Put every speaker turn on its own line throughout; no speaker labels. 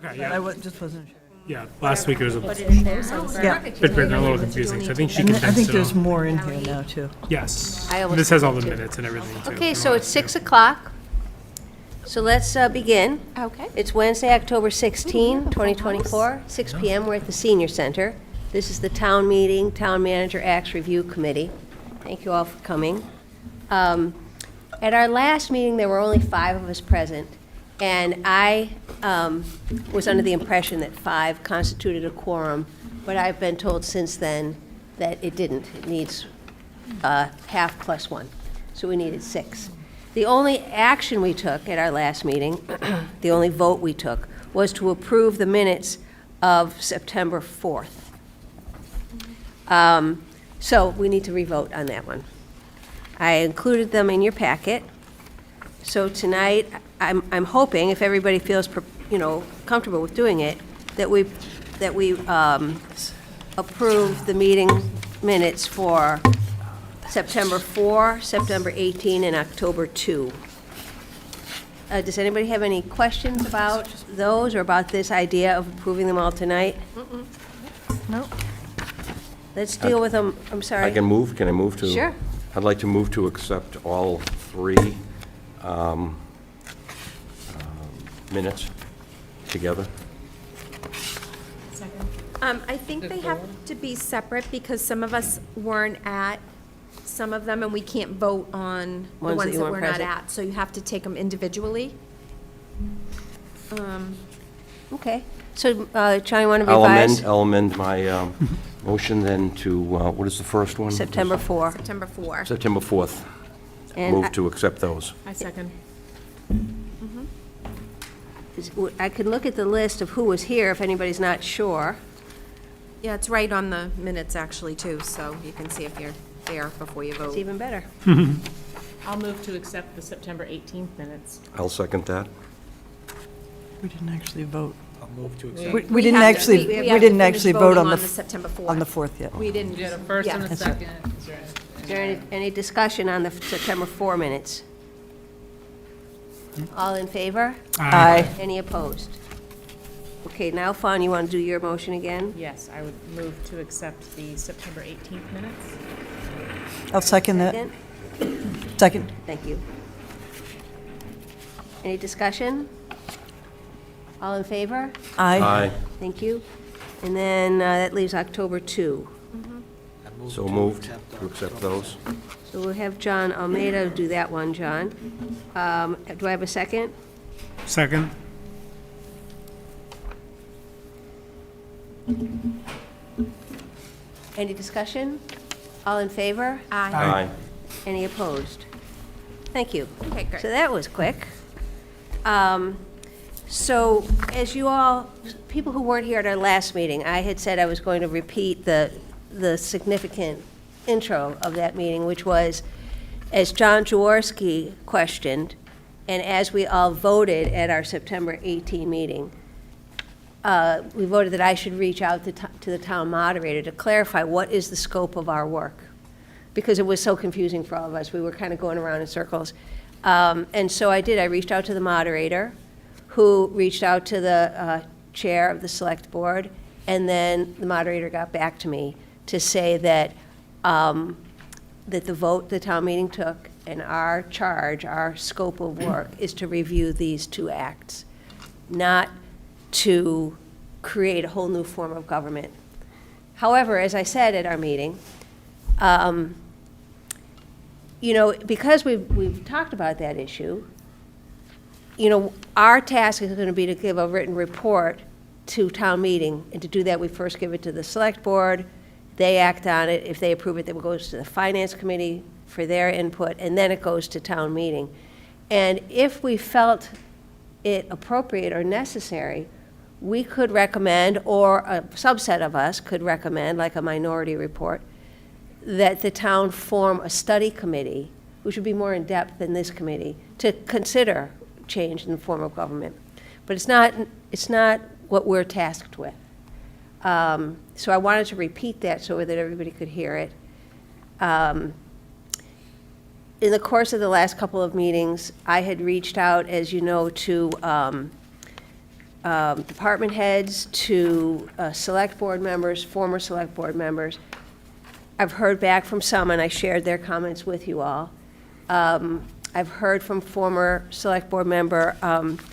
Okay,
I
yeah,
just wasn't sure.
yeah, last week it was a
Put it in there, so it's
Yeah.
perfect.
bit bigger, a little confusing, so I think she
And I
condensed
think
it
there's
all.
more in here now, too.
Yes,
I almost
this has all
did
the
too.
minutes and everything too.
Okay,
from
so it's
last year.
6 o'clock. So let's begin.
Okay.
It's Wednesday, October 16, 2024, 6 PM. We're at the Senior Center. This is the town meeting, Town Manager Acts Review Committee. Thank you all for coming. At our last meeting, there were only 5 of us present, and I was under the impression that 5 constituted a quorum, but I've been told since then that it didn't. It needs half plus 1, so we needed 6. The only action we took at our last meeting, the only vote we took, was to approve the minutes of September 4th. So we need to revote on that one. I included them in your packet. So tonight, I'm hoping, if everybody feels, comfortable with doing it, that we approve the meeting minutes for September 4, September 18, and October 2. Does anybody have any questions about those or about this idea of approving them all tonight?
No?
Let's deal with them, I'm sorry.
Can I move to?
Sure.
I'd like to move to accept all 3 minutes together.
I think they have to be separate because some of us weren't at some of them, and we can't vote on the
Ones that
ones
you
that
weren't
we're not
present.
at. So you have to take them individually.
Okay. So, John, you want to
I'll
revise?
amend my motion then to, what is the first one?
September 4.
September 4.
September 4th.
And
Move to accept those.
I second.
I could look at the list of who was here if anybody's not sure.
Yeah, it's right on the minutes actually too, so you can see if you're there before you
It's
vote.
even better.
I'll move to accept the September 18th minutes.
I'll second that.
We didn't actually vote.
I'll move to accept.
We didn't
have to-
actually,
we
we
have to
didn't
finish
actually
voting
vote on
the September 4th.
on the 4th yet.
We didn't.
You had a first and a
Yeah.
second.
Is there any discussion on the September 4 minutes? All in favor?
Aye.
Any opposed? Okay, now, Fawn, you want to do your motion again?
Yes, I would move to accept the September 18th minutes.
I'll second that.
Second?
Second.
Thank you. Any discussion? All in favor?
Aye.
Thank you. And then that leaves October 2.
So moved to accept those.
So we'll have John Almeida do that one, John. Do I have a second?
Second,
Any discussion? All in favor?
Aye.
Any opposed? Thank you.
Okay, great.
So that was quick. So as you all, people who weren't here at our last meeting, I had said I was going to repeat the significant intro of that meeting, which was, as John Jaworski questioned, and as we all voted at our September 18 meeting, we voted that I should reach out to the town moderator to clarify what is the scope of our work, because it was so confusing for all of us. We were kind of going around in circles. And so I did. I reached out to the moderator, who reached out to the chair of the select board, and then the moderator got back to me to say that that the vote the town meeting took and our charge, our scope of work, is to review these 2 acts, not to create a whole new form of government. However, as I said at our meeting, because we've talked about that issue, our task is going to be to give a written report to town meeting, and to do that, we first give it to the select board, they act on it, if they approve it, then it goes to the finance committee for their input, and then it goes to town meeting. And if we felt it appropriate or necessary, we could recommend, or a subset of us could recommend, like a minority report, that the town form a study committee, which would be more in-depth than this committee, to consider change in the form of government. But it's not what we're tasked with. So I wanted to repeat that so that everybody could hear it. In the course of the last couple of meetings, I had reached out, as you know, to department heads to select board members, former select board members. I've heard back from some, and I shared their comments with you all. I've heard from former select board member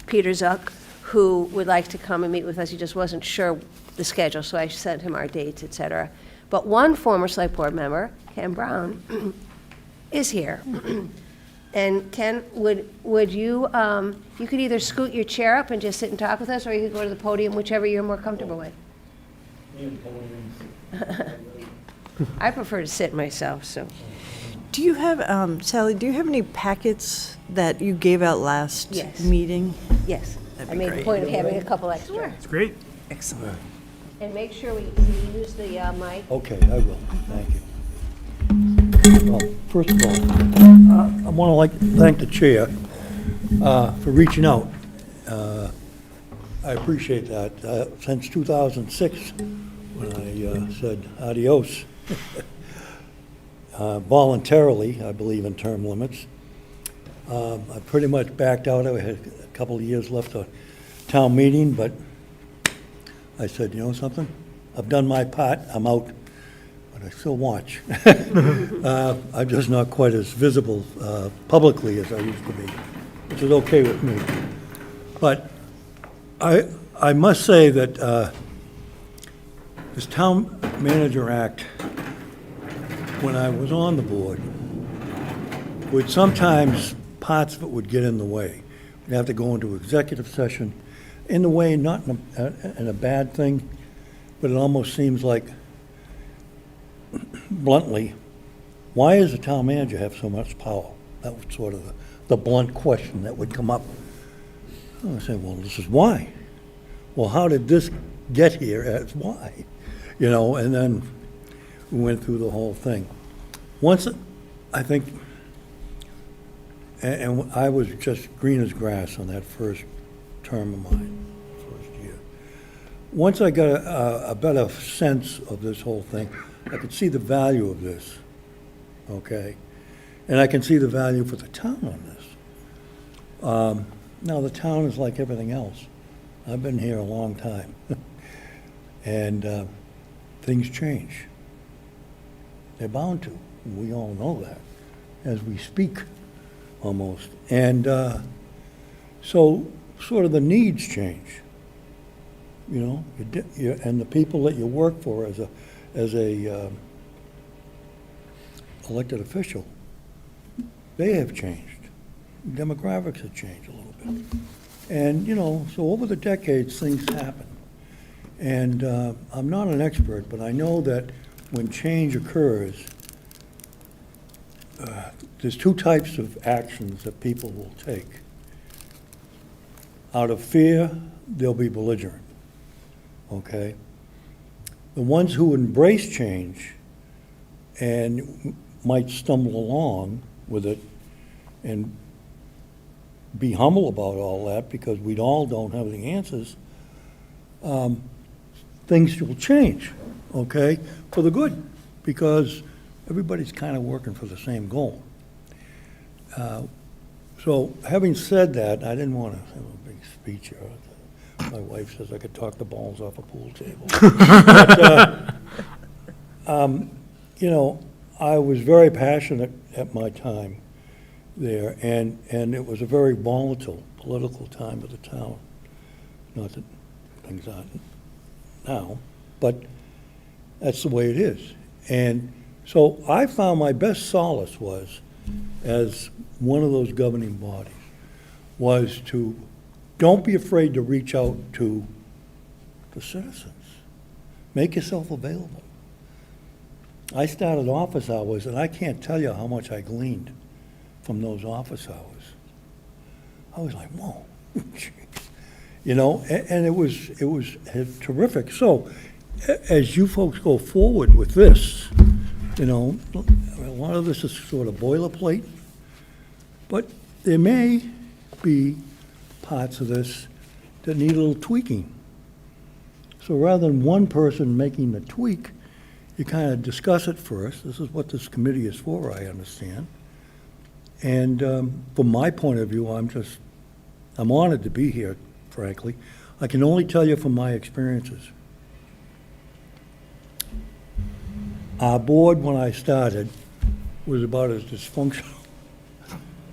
Peter Zuck, who would like to come and meet with us. He just wasn't sure the schedule, so I sent him our dates, et cetera. But one former select board member, Ken Brown, is here. And Ken, would you, you could either scoot your chair up and just sit and talk with us, or you could go to the podium, whichever you're more comfortable with. I prefer to sit myself, so.
Do you have, Sally, do you have any packets that you gave out last
Yes.
meeting?
Yes,
That'd
I
be
made a
great.
point of having a couple extra.
It's great.
Excellent.
And make sure we use the mic.
Okay, I will, thank you. Well, first of all, I want to thank the chair for reaching out. I appreciate that. Since 2006, when I said adios voluntarily, I believe in term limits, I pretty much backed out. I had a couple of years left of town meeting, but I said, you know something? I've done my part, I'm out, but I still watch. I'm just not quite as visible publicly as I used to be, which is okay with me. But I must say that this Town Manager Act, when I was on the board, would sometimes, parts of it would get in the way. We'd have to go into executive session, in the way, not in a bad thing, but it almost seems like, bluntly, why does the town manager have so much power? That was sort of the blunt question that would come up. I said, well, this is why. Well, how did this get here as why? You know, and then we went through the whole thing. Once, I think, and I was just green as grass on that first term of mine, first year. Once I got a better sense of this whole thing, I could see the value of this, okay? And I can see the value for the town on this. Now, the town is like everything else. I've been here a long time. And things change. They're bound to. We all know that as we speak, almost. And so sort of the needs change. You know, and the people that you work for as a elected official, they have changed. Demographics have changed a little bit. And, you know, so over the decades, things happen. And I'm not an expert, but I know that when change occurs, there's two types of actions that people will take. Out of fear, they'll be belligerent, okay? The ones who embrace change and might stumble along with it and be humble about all that, because we all don't have the answers, things will change, okay, for the good, because everybody's kind of working for the same goal. So having said that, I didn't want to have a big speech here. My wife says I could talk the balls off a pool table. But, you know, I was very passionate at my time there, and it was a very volatile political time of the town. Not that things aren't now, but that's the way it is. And so I found my best solace was, as one of those governing bodies, was to don't be afraid to reach out to the citizens. Make yourself available. I started office hours, and I can't tell you how much I gleaned from those office hours. I was like, whoa, jeez. You know, and it was terrific. So as you folks go forward with this, you know, a lot of this is sort of boilerplate, but there may be parts of this that need a little tweaking. So rather than one person making the tweak, you kind of discuss it first. This is what this committee is for, I understand. And from my point of view, I'm honored to be here, frankly. I can only tell you from my experiences. Our board, when I started, was about as dysfunctional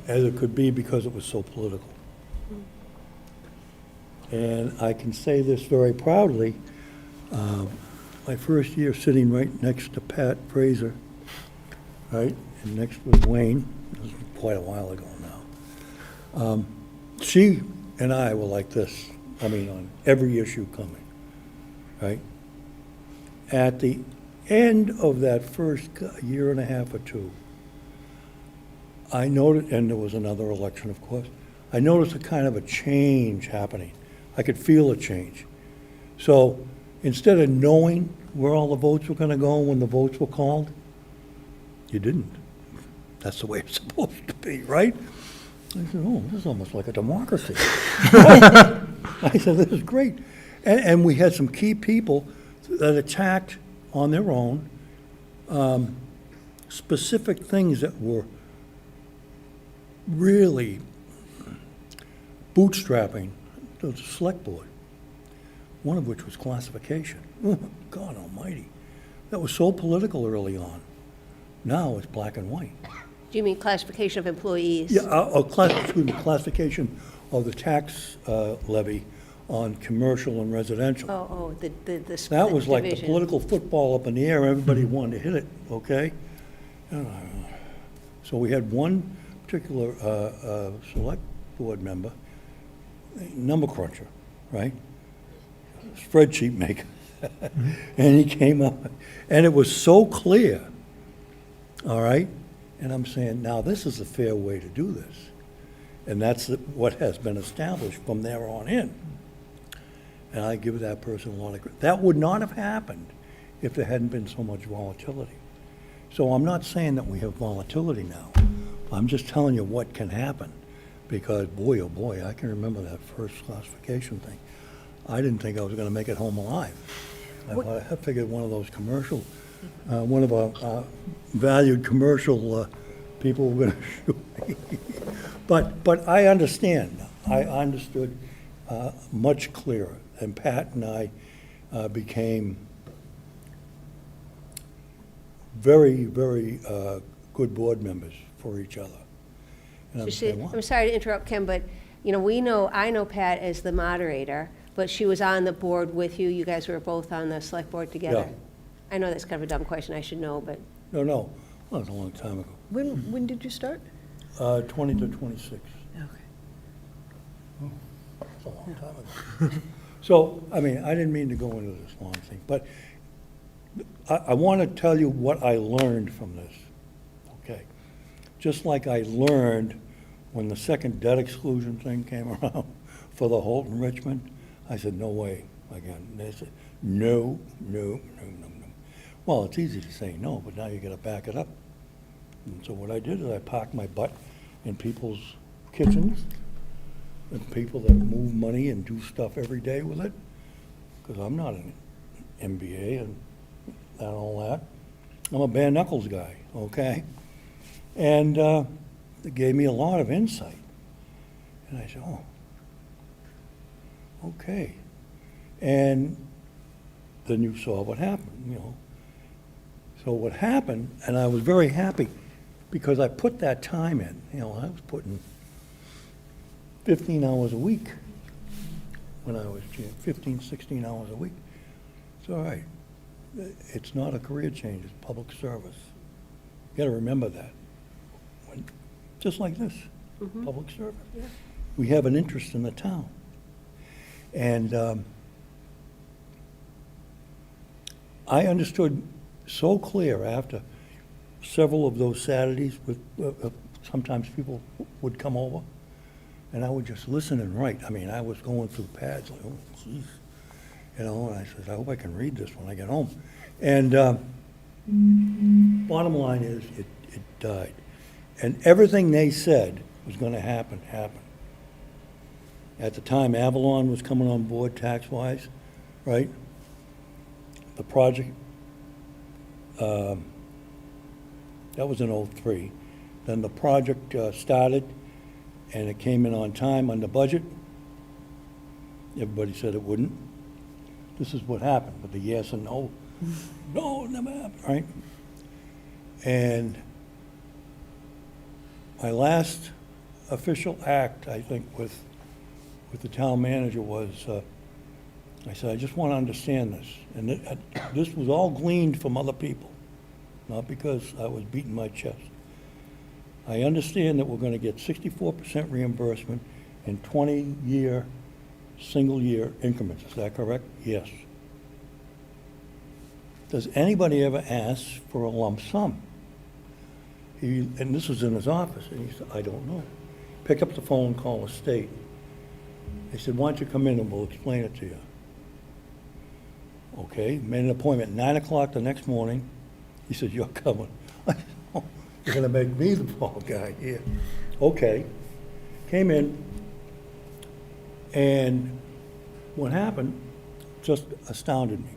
as it could be because it was so political. And I can say this very proudly, my first year sitting right next to Pat Fraser, right, and next was Wayne, this was quite a while ago now. She and I were like this, I mean, on every issue coming, right? At the end of that first year and a half or two, I noticed, and there was another election, of course, I noticed a kind of a change happening. I could feel a change. So instead of knowing where all the votes were gonna go when the votes were called, you didn't. That's the way it's supposed to be, right? I said, oh, this is almost like a democracy. I said, this is great. And we had some key people that attacked on their own specific things that were really bootstrapping the select board, one of which was classification. Oh, God almighty. That was so political early on. Now it's black and white.
Do you mean classification of employees?
Yeah, classification of the tax levy on commercial and residential.
The split
That was like the
division.
political football up in the air, everybody wanted to hit it, okay? So we had one particular select board member, number cruncher, right? Spreadsheet maker. And he came up, and it was so clear, all right? And I'm saying, now this is a fair way to do this. And that's what has been established from there on in. And I give that person a lot of credit. That would not have happened if there hadn't been so much volatility. So I'm not saying that we have volatility now. I'm just telling you what can happen. Because boy, oh boy, I can remember that first classification thing. I didn't think I was gonna make it home alive. I figured one of those commercial, one of our valued commercial people were gonna shoot me. But I understand. I understood much clearer. And Pat and I became very, very good board members for each other. And I'm
You see,
saying, wow.
I'm sorry to interrupt, Ken, but, you know, I know Pat as the moderator, but she was on the board with you. You guys were both on the select board together.
Yeah.
I know that's kind of a dumb question, I should know, but
No, well, it was a long time ago.
When did you start?
20 to 26.
Okay.
That's a long time ago. So, I mean, I didn't mean to go into this long thing, but I want to tell you what I learned from this, okay? Just like I learned when the second debt exclusion thing came around for the Holton Richmond, I said, no way again. They said, no, no, no, no, no. Well, it's easy to say no, but now you got to back it up. And so what I did is I parked my butt in people's kitchens and people that move money and do stuff every day with it, because I'm not an MBA and all that. I'm a bare knuckles guy, okay? And it gave me a lot of insight. And I said, oh, okay. And then you saw what happened, you know. So what happened, and I was very happy, because I put that time in. You know, I was putting 15 hours a week when I was 15, 16 hours a week. It's all right. It's not a career change, it's public service. You gotta remember that. Just like this, public service. We have an interest in the town. And I understood so clear after several of those Saturdays with, sometimes people would come over and I would just listen and write. I mean, I was going through pads like, oh, geez. You know, and I said, I hope I can read this when I get home. And bottom line is, it died. And everything they said was gonna happen, happened. At the time, Avalon was coming on board tax-wise, right? The project, that was in '03. Then the project started, and it came in on time, under budget. Everybody said it wouldn't. This is what happened with the yes and no. No, it never happened, right? And my last official act, I think, with the town manager was, I said, I just want to understand this. And this was all gleaned from other people, not because I was beating my chest. I understand that we're going to get 64% reimbursement in 20-year, single-year increments. Is that correct? Yes. Does anybody ever ask for a lump sum? And this was in his office, and he said, I don't know. Pick up the phone, call the state. They said, why don't you come in and we'll explain it to you. Okay, made an appointment, 9 o'clock the next morning. He said, you're coming. I said, oh, you're gonna make me the poor guy here. Okay, came in, and what happened just astounded me.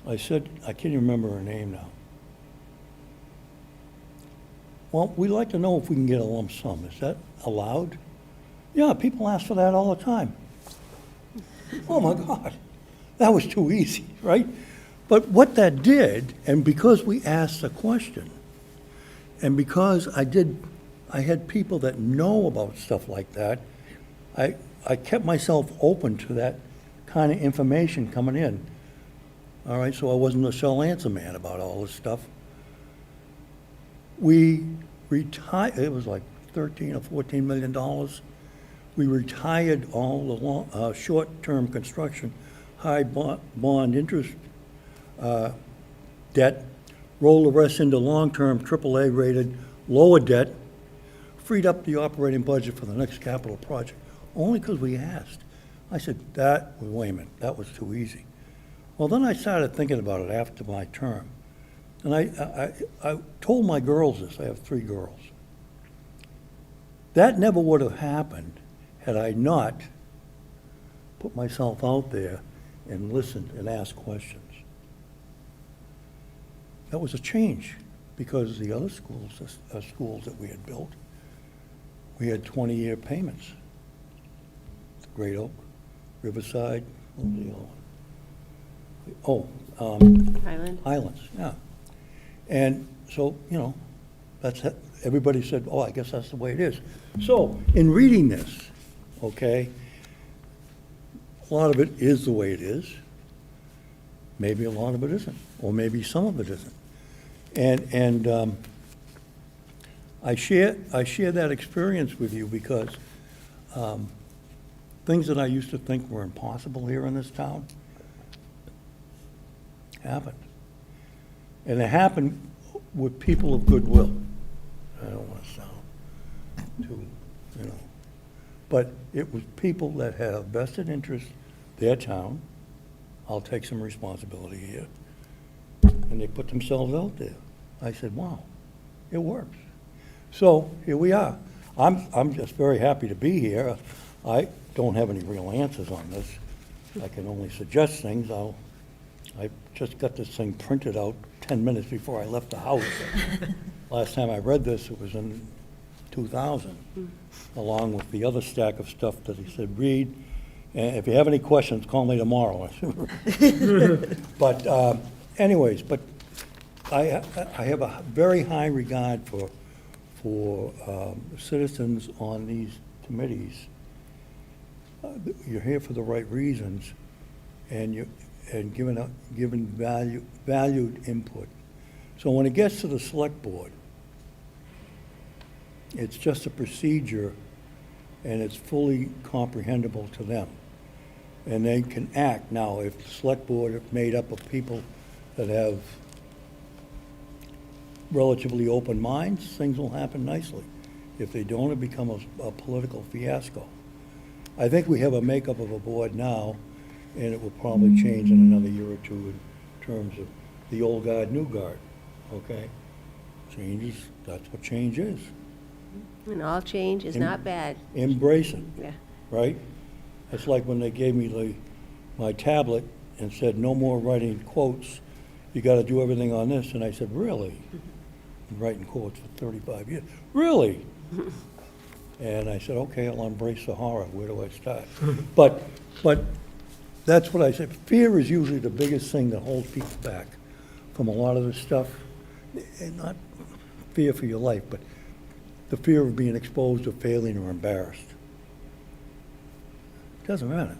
I said, I can't even remember her name now. Well, we'd like to know if we can get a lump sum. Is that allowed? Yeah, people ask for that all the time. Oh, my God. That was too easy, right? But what that did, and because we asked the question, and because I had people that know about stuff like that, I kept myself open to that kind of information coming in. All right, so I wasn't a shell answer man about all this stuff. We retired, it was like $13 or $14 million. We retired all the short-term construction, high bond interest debt, rolled the rest into long-term AAA rated, lower debt, freed up the operating budget for the next capital project, only because we asked. I said, wait a minute, that was too easy. Well, then I started thinking about it after my term. And I told my girls this, I have 3 girls. That never would have happened had I not put myself out there and listened and asked questions. That was a change, because the other schools that we had built, we had 20-year payments. Great Oak, Riverside, what was the other one?
Highland?
Highlands, yeah. And so, everybody said, oh, I guess that's the way it is. So, in reading this, okay, a lot of it is the way it is. Maybe a lot of it isn't, or maybe some of it isn't. And I share that experience with you because things that I used to think were impossible here in this town happened. And it happened with people of goodwill. I don't want to sound too, but it was people that have vested interest, their town, I'll take some responsibility here, and they put themselves out there. I said, wow, it works. So here we are. I'm just very happy to be here. I don't have any real answers on this. I can only suggest things. I just got this thing printed out 10 minutes before I left the house. Last time I read this, it was in 2000, along with the other stack of stuff that he said, read, and if you have any questions, call me tomorrow. But anyways, but I have a very high regard for citizens on these committees. You're here for the right reasons, and given valued input. So when it gets to the select board, it's just a procedure, and it's fully comprehensible to them. And they can act. Now, if the select board is made up of people that have relatively open minds, things will happen nicely. If they don't, it becomes a political fiasco. I think we have a makeup of a board now, and it will probably change in another year or two in terms of the old guard, new guard, okay? Changes, that's what change is.
And all change is not bad.
Embrace it,
Yeah.
right? It's like when they gave me my tablet and said, no more writing quotes, you gotta do everything on this, and I said, really? Been writing quotes for 35 years. Really? And I said, okay, I'll embrace the horror. Where do I start? But that's what I said. Fear is usually the biggest thing that holds people back from a lot of this stuff. And not fear for your life, but the fear of being exposed or failing or embarrassed. It doesn't matter.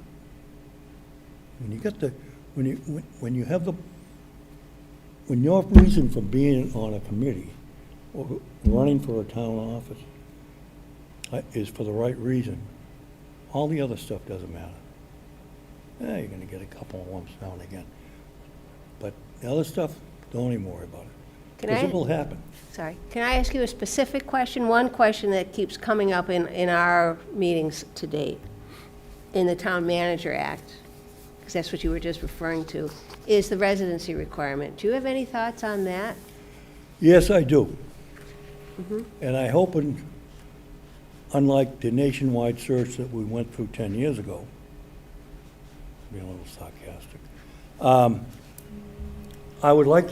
When you get the, when you have the, when your reason for being on a committee or running for a town office is for the right reason, all the other stuff doesn't matter. You're gonna get a couple of lumps now and again. But the other stuff, don't even worry about it.
Can
Because
I-
it will happen.
Sorry, can I ask you a specific question? One question that keeps coming up in our meetings to date, in the Town Manager Act, because that's what you were just referring to, is the residency requirement. Do you have any thoughts on that?
Yes, I do. And I hope, unlike the nationwide search that we went through 10 years ago, being a little sarcastic, I would like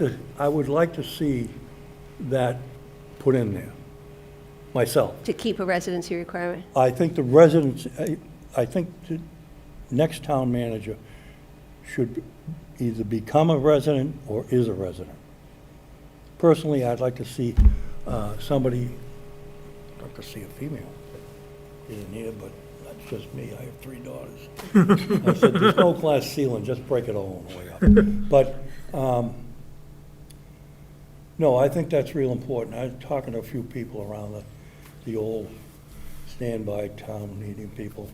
to see that put in there, myself.
To keep a residency requirement?
I think the residents, I think the next town manager should either become a resident or is a resident. Personally, I'd like to see somebody, I'd like to see a female in here, but that's just me. I have 3 daughters. I said, there's no glass ceiling, just break it all the way up. But, no, I think that's real important. I'm talking to a few people around the old standby town meeting people,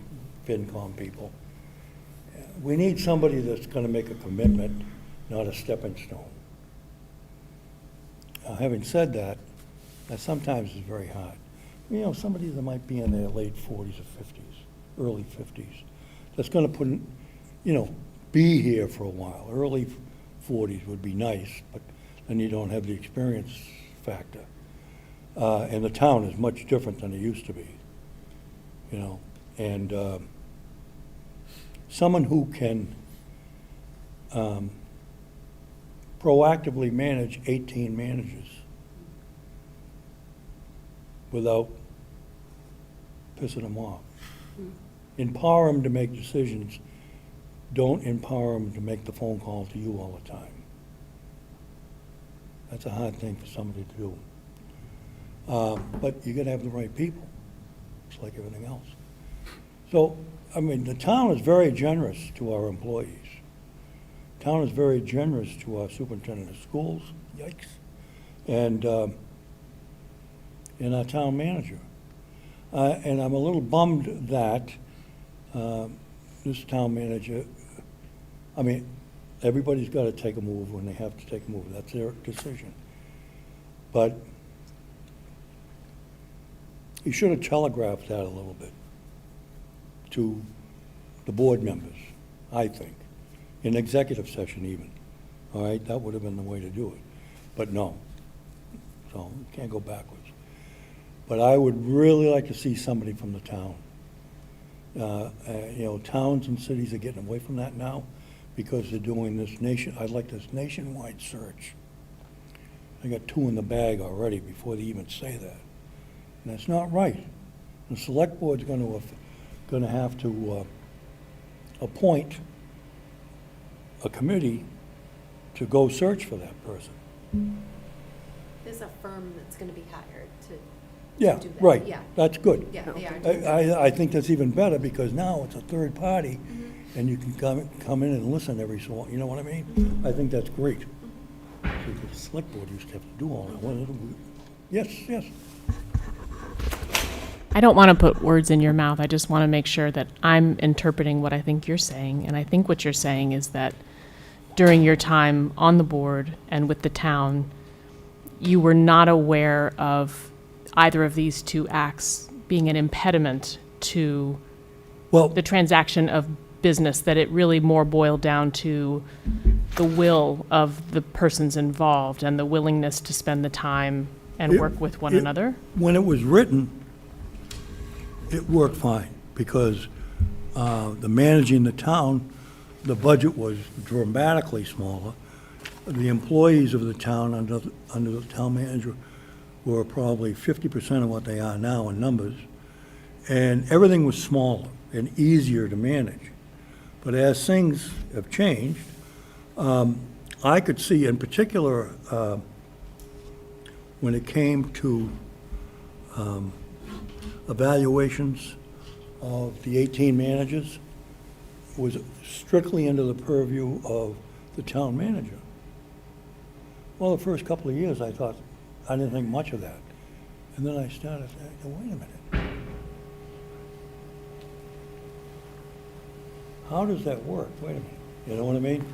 FinCom people. We need somebody that's gonna make a commitment, not a stepping stone. Having said that, that sometimes is very hard. You know, somebody that might be in their late 40s or 50s, early 50s, that's gonna put, be here for a while. Early 40s would be nice, but then you don't have the experience factor. And the town is much different than it used to be, and someone who can proactively manage 18 managers without pissing them off. Empower them to make decisions. Don't empower them to make the phone call to you all the time. That's a hard thing for somebody to do. But you gotta have the right people, just like everything else. So, I mean, the town is very generous to our employees. Town is very generous to our superintendent of schools, yikes, and our town manager. And I'm a little bummed that this town manager, I mean, everybody's got to take a move when they have to take a move. That's their decision. But you should have telegraphed that a little bit to the board members, I think, in executive session even. All right, that would have been the way to do it. But no, so you can't go backwards. But I would really like to see somebody from the town. Towns and cities are getting away from that now because they're doing this I'd like this nationwide search. I got 2 in the bag already before they even say that. And that's not right. The select board's gonna have to appoint a committee to go search for that person.
There's a firm that's gonna be hired to
Yeah,
do that.
right.
Yeah.
That's good.
Yeah, they are doing that.
I think that's even better because now it's a third party and you can come in and listen every so often, you know what I mean? I think that's great. So the select board used to have to do all that. Yes.
I don't want to put words in your mouth. I just want to make sure that I'm interpreting what I think you're saying. And I think what you're saying is that during your time on the board and with the town, you were not aware of either of these 2 acts being an impediment to
Well,
the transaction of business, that it really more boiled down to the will of the persons involved and the willingness to spend the time and
It-
work with one
it-
another?
when it was written, it worked fine because the managing the town, the budget was dramatically smaller. The employees of the town under the town manager were probably 50% of what they are now in numbers. and everything was smaller and easier to manage. But as things have changed, I could see in particular, when it came to evaluations of the 18 managers, was strictly under the purview of the town manager. Well, the first couple of years, I didn't think much of that. And then I started thinking, wait a minute. How does that work? Wait a minute. You know what I mean?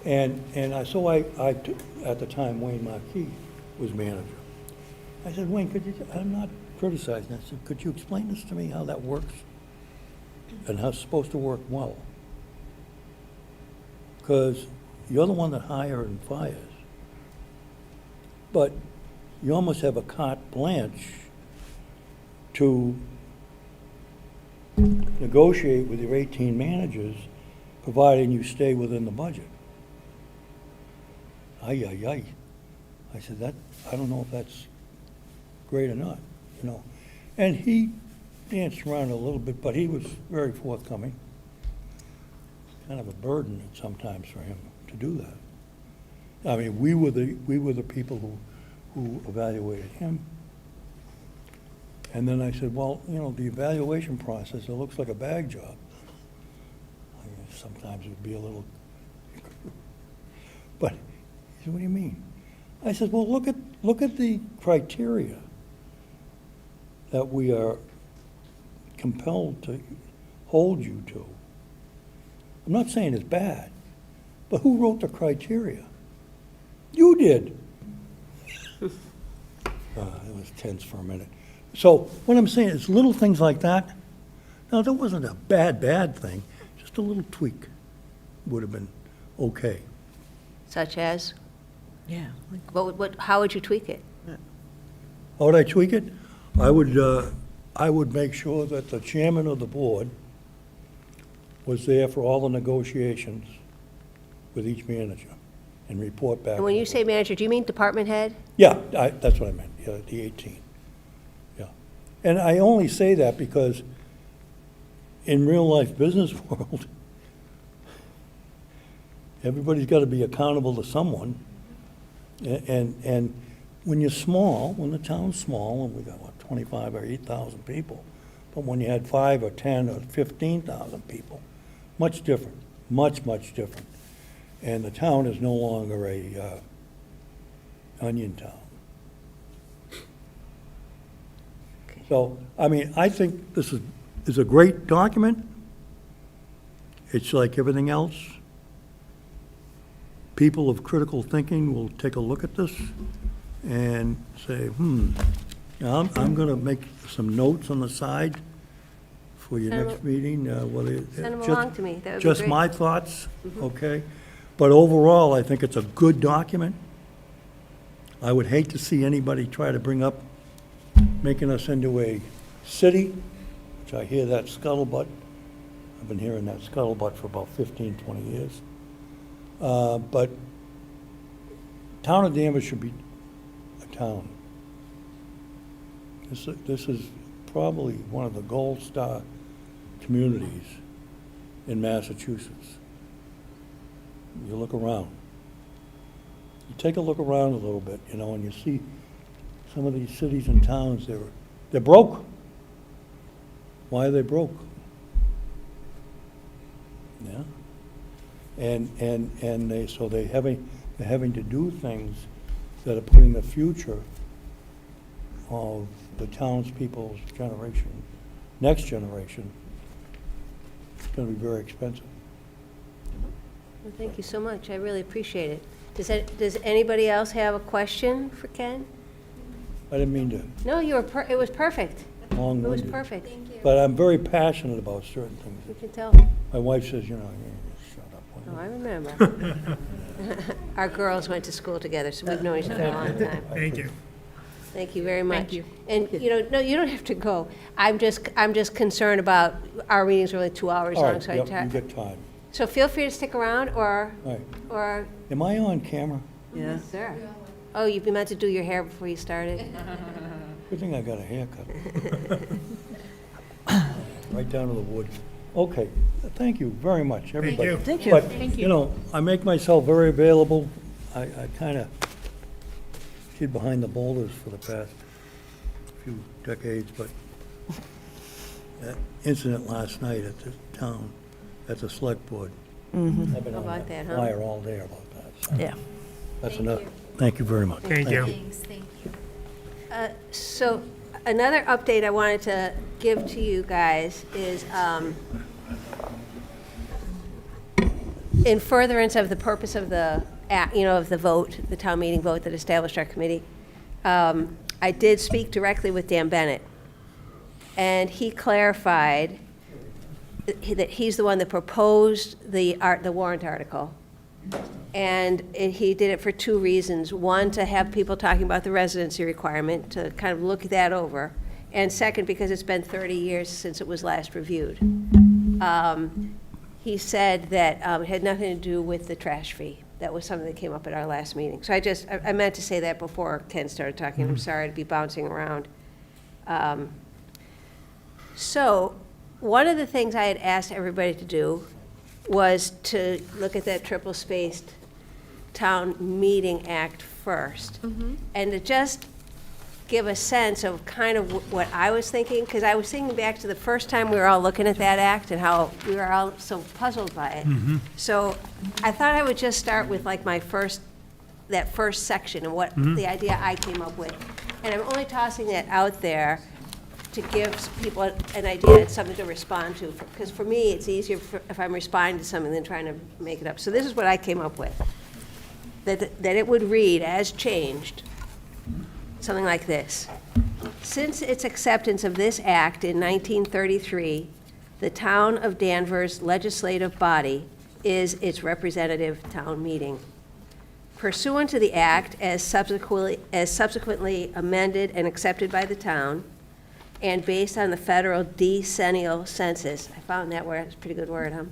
And at the time, Wayne Marquis was manager. I said, Wayne, I'm not criticizing. I said, could you explain this to me, how that works? And how it's supposed to work well? Because you're the one that hires and fires. But you almost have a carte blanche to negotiate with your 18 managers, providing you stay within the budget. Ay, ay, ay. I said, I don't know if that's great or not, you know. And he danced around a little bit, but he was very forthcoming. Kind of a burden sometimes for him to do that. I mean, we were the people who evaluated him. And then I said, well, you know, the evaluation process, it looks like a bag job. I mean, sometimes it would be a little, but he said, what do you mean? I said, well, look at the criteria that we are compelled to hold you to. I'm not saying it's bad, but who wrote the criteria? You did. It was tense for a minute. So what I'm saying is little things like that. Now, that wasn't a bad thing. Just a little tweak would have been okay.
Such as?
Yeah.
How would you tweak it?
How would I tweak it? I would make sure that the chairman of the board was there for all the negotiations with each manager and report back.
And when you say manager, do you mean department head?
Yeah, that's what I meant, yeah, the 18. Yeah. And I only say that because in real-life business world, everybody's got to be accountable to someone. And when you're small, when the town's small, and we got, what, 25 or 8,000 people, but when you had 5 or 10 or 15,000 people, much different, much different. And the town is no longer a onion town. So, I mean, I think this is a great document. It's like everything else. People of critical thinking will take a look at this and say, now I'm going to make some notes on the side for your next meeting.
Send them along to me. That would be
Just
great.
my thoughts, okay? But overall, I think it's a good document. I would hate to see anybody try to bring up making us into a city, which I hear that scuttlebutt. I've been hearing that scuttlebutt for about 15, 20 years. But town of Danvers should be a town. This is probably one of the gold star communities in Massachusetts. You look around. You take a look around a little bit, you know, and you see some of these cities and towns, they're broke. Why are they broke? Yeah. And they're having to do things that are putting the future of the townspeople's generation, next generation, it's going to be very expensive.
Well, thank you so much. I really appreciate it. Does anybody else have a question for Ken?
I didn't mean to
No, it was perfect. It was
long-winded.
perfect.
But I'm very passionate about certain things.
You can tell.
My wife says, you know, "Yeah, shut up.
Oh, I remember. Our girls went to school together, so we've known each other a long time.
Thank you.
Thank you very much.
Thank you.
And, you know, no, you don't have to go. I'm just concerned about, our meetings are only 2 hours
All
long,
right,
so
yep, you get time.
so feel free to stick around,
All right.
or,
Am I on camera?
Yeah.
sir. Oh, you meant to do your hair before you started?
Good thing I got a haircut. right down to the wood. Okay, thank you very much, everybody.
you.
Thank you.
But, you know, I make myself very available. I kind of hid behind the boulders for the past few decades, but that incident last night at the town, at the select board. I've been on
About that, huh?
fire all day about that. So
Yeah.
That's
Thank
enough.
you.
Thank you very much.
Thank you.
Thanks, thank you.
So another update I wanted to give to you guys is in furtherance of the purpose of the, of the vote, the town meeting vote that established our committee. I did speak directly with Dan Bennett, and he clarified that he's the one that proposed the warrant article. And he did it for two reasons. One, to have people talking about the residency requirement, to kind of look that over. And second, because it's been 30 years since it was last reviewed. He said that it had nothing to do with the trash fee. That was something that came up at our last meeting. So I meant to say that before Ken started talking. I'm sorry to be bouncing around. So one of the things I had asked everybody to do was to look at that triple-spaced town meeting act first. And to just give a sense of kind of what I was thinking, because I was thinking back to the first time we were all looking at that act and how we were all so puzzled by it. So I thought I would just start with like that first section and what the idea I came up with. And I'm only tossing that out there to give people an idea and something to respond to. Because for me, it's easier if I'm responding to something than trying to make it up. So this is what I came up with. That it would read, as changed, something like this. Since its acceptance of this act in 1933, the town of Danvers legislative body is its representative town meeting. Pursuant to the act as subsequently amended and accepted by the town, and based on the federal decennial census, I found that word, it's a pretty good word, huh?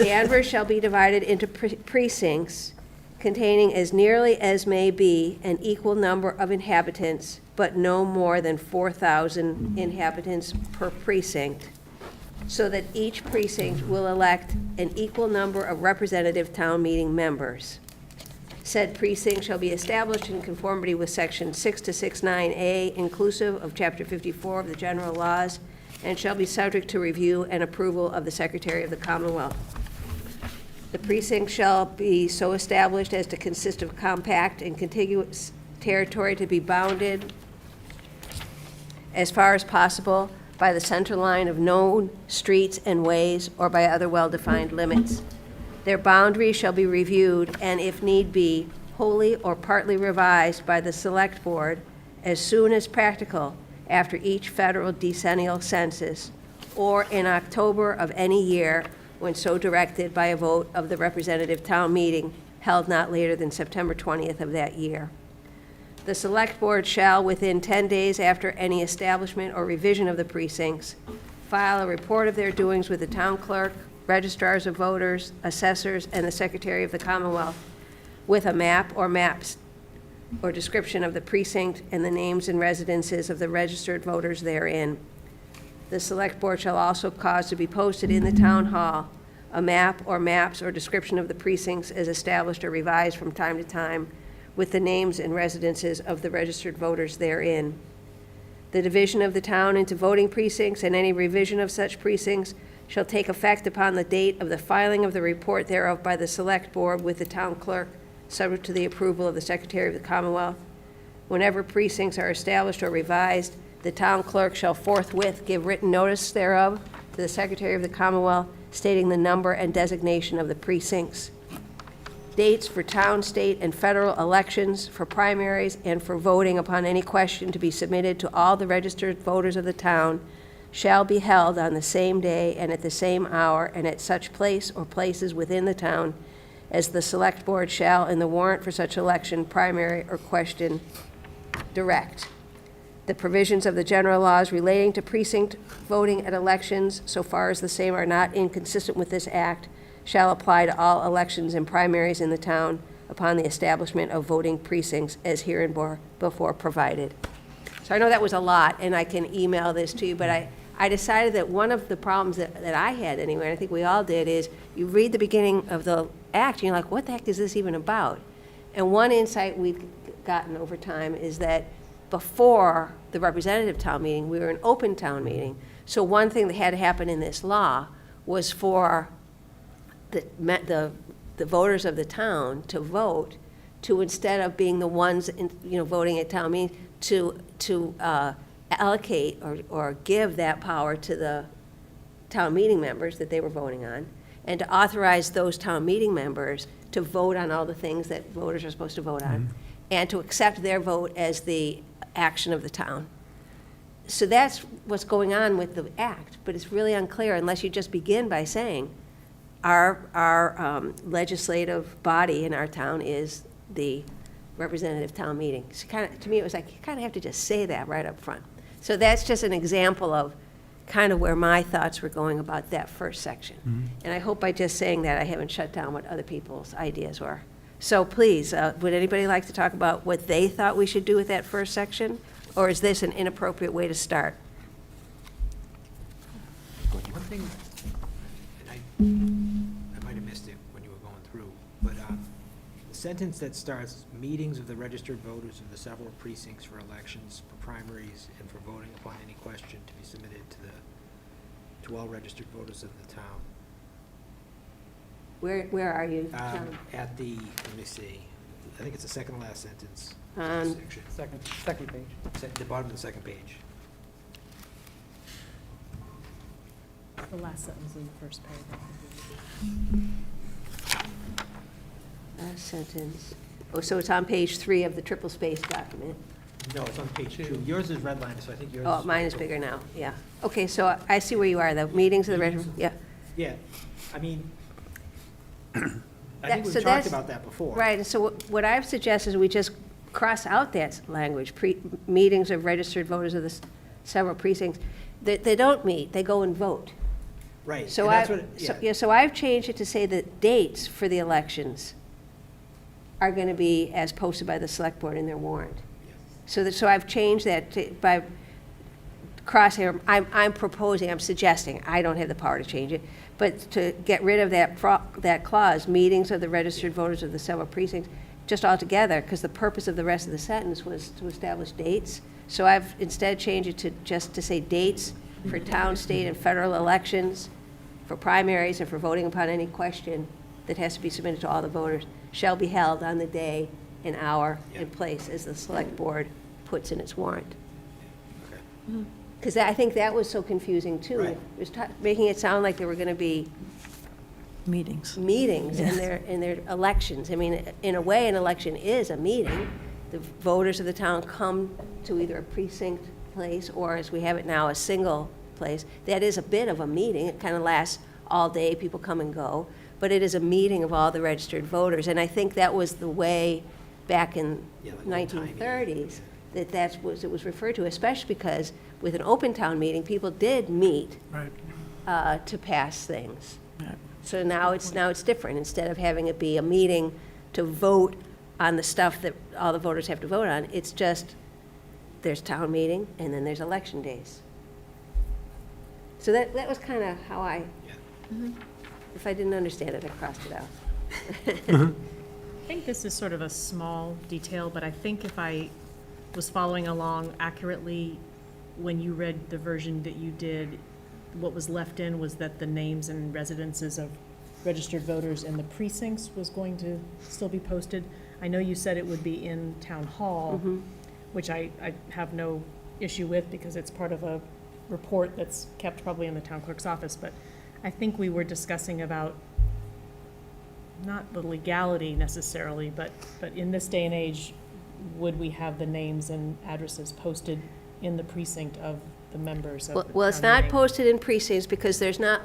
Danvers shall be divided into precincts containing as nearly as may be an equal number of inhabitants, but no more than 4,000 inhabitants per precinct, so that each precinct will elect an equal number of representative town meeting members. Said precinct shall be established in conformity with Section 6 to 69A, inclusive of Chapter 54 of the general laws, and shall be subject to review and approval of the Secretary of the Commonwealth. The precinct shall be so established as to consist of compact and contiguous territory to be bounded as far as possible by the center line of known streets and ways or by other well-defined limits. Their boundaries shall be reviewed and, if need be, wholly or partly revised by the Select Board as soon as practical after each federal decennial census or in October of any year when so directed by a vote of the representative town meeting held not later than September 20th of that year. The Select Board shall, within 10 days after any establishment or revision of the precincts, file a report of their doings with the town clerk, registrars of voters, assessors, and the Secretary of the Commonwealth, with a map or maps or description of the precinct and the names and residences of the registered voters therein. The Select Board shall also cause to be posted in the town hall a map or maps or description of the precincts as established or revised from time to time with the names and residences of the registered voters therein. The division of the town into voting precincts and any revision of such precincts shall take effect upon the date of the filing of the report thereof by the Select Board with the town clerk, subject to the approval of the Secretary of the Commonwealth. Whenever precincts are established or revised, the town clerk shall forthwith give written notice thereof to the Secretary of the Commonwealth, stating the number and designation of the precincts. Dates for town, state, and federal elections, for primaries, and for voting upon any question to be submitted to all the registered voters of the town shall be held on the same day and at the same hour and at such place or places within the town as the Select Board shall, in the warrant for such election, primary, or question, direct. The provisions of the general laws relating to precinct voting at elections, so far as the same are not inconsistent with this act, shall apply to all elections and primaries in the town upon the establishment of voting precincts as hereinbefore provided. So I know that was a lot, and I can email this to you, but I I decided that one of the problems that I had anyway, and I think we all did, is you read the beginning of the act, and you're like, what the heck is this even about? And one insight we've gotten over time is that before the representative town meeting, we were an open town meeting. So one thing that had to happen in this law was for the voters of the town to vote, to instead of being the ones, voting at town meeting, to allocate or give that power to the town meeting members that they were voting on, and to authorize those town meeting members to vote on all the things that voters are supposed to vote on, and to accept their vote as the action of the town. So that's what's going on with the act, but it's really unclear unless you just begin by saying, our legislative body in our town is the representative town meeting. So to me, it was like, you kind of have to just say that right up front. So that's just an example of kind of where my thoughts were going about that first section. And I hope by just saying that, I haven't shut down what other people's ideas were. So please, would anybody like to talk about what they thought we should do with that first section? Or is this an inappropriate way to start?
One thing, and I might have missed it when you were going through, but the sentence that starts, "Meetings of the registered voters of the several precincts for elections, for primaries, and for voting upon any question to be submitted to all registered voters of the town."
Where are you, John?
At the, let me see, I think it's the second to last sentence. Section.
Second page.
The bottom of the second page.
The last sentence in the first paragraph.
Last sentence. Oh, so it's on page 3 of the triple space document.
No, it's on page 2. Yours is redlined, so I think yours.
Oh, mine is bigger now, yeah. Okay, so I see where you are, the meetings of the registered, yeah.
Yeah, I mean, I
That-
think
so
we've
that's-
talked about that before.
Right, and so what I've suggested is we just cross out that language, meetings of registered voters of the several precincts. They don't meet, they go and vote.
Right,
So
and that's what, yeah.
so I've changed it to say that dates for the elections are going to be as posted by the select board in their warrant. So I've changed that by crosshair. I'm proposing, I'm suggesting, I don't have the power to change it, but to get rid of that clause, meetings of the registered voters of the several precincts, just altogether, because the purpose of the rest of the sentence was to establish dates. So I've instead changed it to just to say dates for town, state, and federal elections, for primaries, and for voting upon any question that has to be submitted to all the voters, shall be held on the day, and hour, and place as the select board puts in its warrant.
Okay.
Because I think that was so confusing, too.
Right.
It was making it sound like there were going to be
Meetings.
meetings and their elections. I mean, in a way, an election is a meeting. The voters of the town come to either a precinct place, or as we have it now, a single place. That is a bit of a meeting. It kind of lasts all day, people come and go, but it is a meeting of all the registered voters. And I think that was the way back in
Yeah, like old-timey.
1930s, that it was referred to, especially because with an open town meeting, people did meet
Right.
to pass things.
Yeah.
So now it's different. Instead of having it be a meeting to vote on the stuff that all the voters have to vote on, it's just, there's town meeting, and then there's election days. So that was kind of how
Yeah.
if I didn't understand it, I crossed it out.
I think this is sort of a small detail, but I think if I was following along accurately, when you read the version that you did, what was left in was that the names and residences of registered voters in the precincts was going to still be posted. I know you said it would be in town hall, which I have no issue with because it's part of a report that's kept probably in the town clerk's office, but I think we were discussing about not the legality necessarily, but in this day and age, would we have the names and addresses posted in the precinct of the members of the
Well, it's
town
not
meeting?
posted in precincts because there's not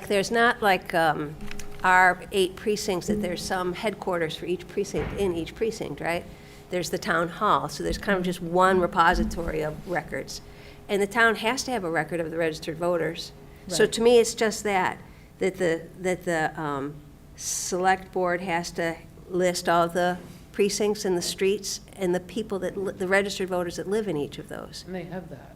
there's not like our 8 precincts that there's some headquarters for each precinct in each precinct, right? There's the town hall, so there's kind of just one repository of records. And the town has to have a record of the registered voters. So
Right.
to me, it's just that the select board has to list all the precincts and the streets and the people the registered voters that live in each of those.
And they have that.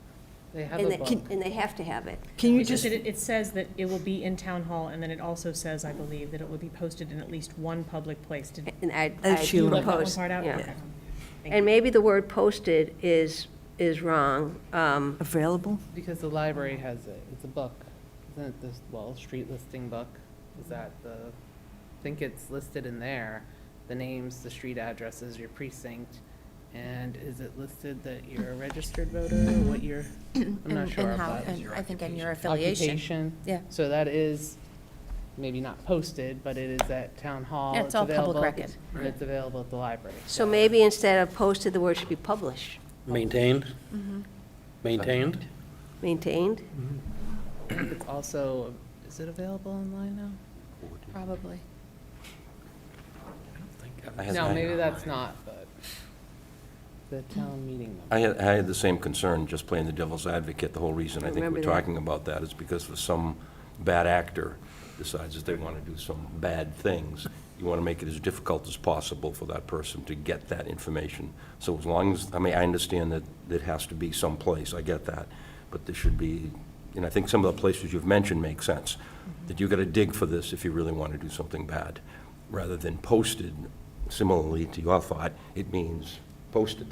They have
And
a
they,
book.
and they have to have it.
Can you
It's just
just,
that it says that it will be in town hall, and then it also says, I believe, that it will be posted in at least one public place. Did
And I
Sheila.
you left that one
propose,
part out?
yeah.
Okay. Thank
And
you.
maybe the word posted is wrong.
available?
Because the library has it. It's a book. Isn't it this, well, street listing book? Is that the, I think it's listed in there, the names, the street addresses, your precinct. And is it listed that you're a registered voter or what you're, I'm not sure
And
of
how,
that.
and I think in your affiliation.
Occupation.
Yeah.
So that is maybe not posted, but it is at town hall.
Yeah, it's all public
available-
record.
and it's available at the library.
So maybe instead of posted, the word should be published,
Maintained?
Mm-hmm.
Maintained?
maintained.
I think it's also, is it available online now?
Probably.
No, maybe that's not, but the town meeting
I
number.
had the same concern, just playing the devil's advocate. The whole reason I think
Remember
we're
that.
talking about that is because if some bad actor decides that they want to do some bad things, you want to make it as difficult as possible for that person to get that information. So as long as, I mean, I understand that it has to be someplace, I get that, but there should be, and I think some of the places you've mentioned make sense, that you got to dig for this if you really want to do something bad, rather than posted. Similarly to your thought, it means posted.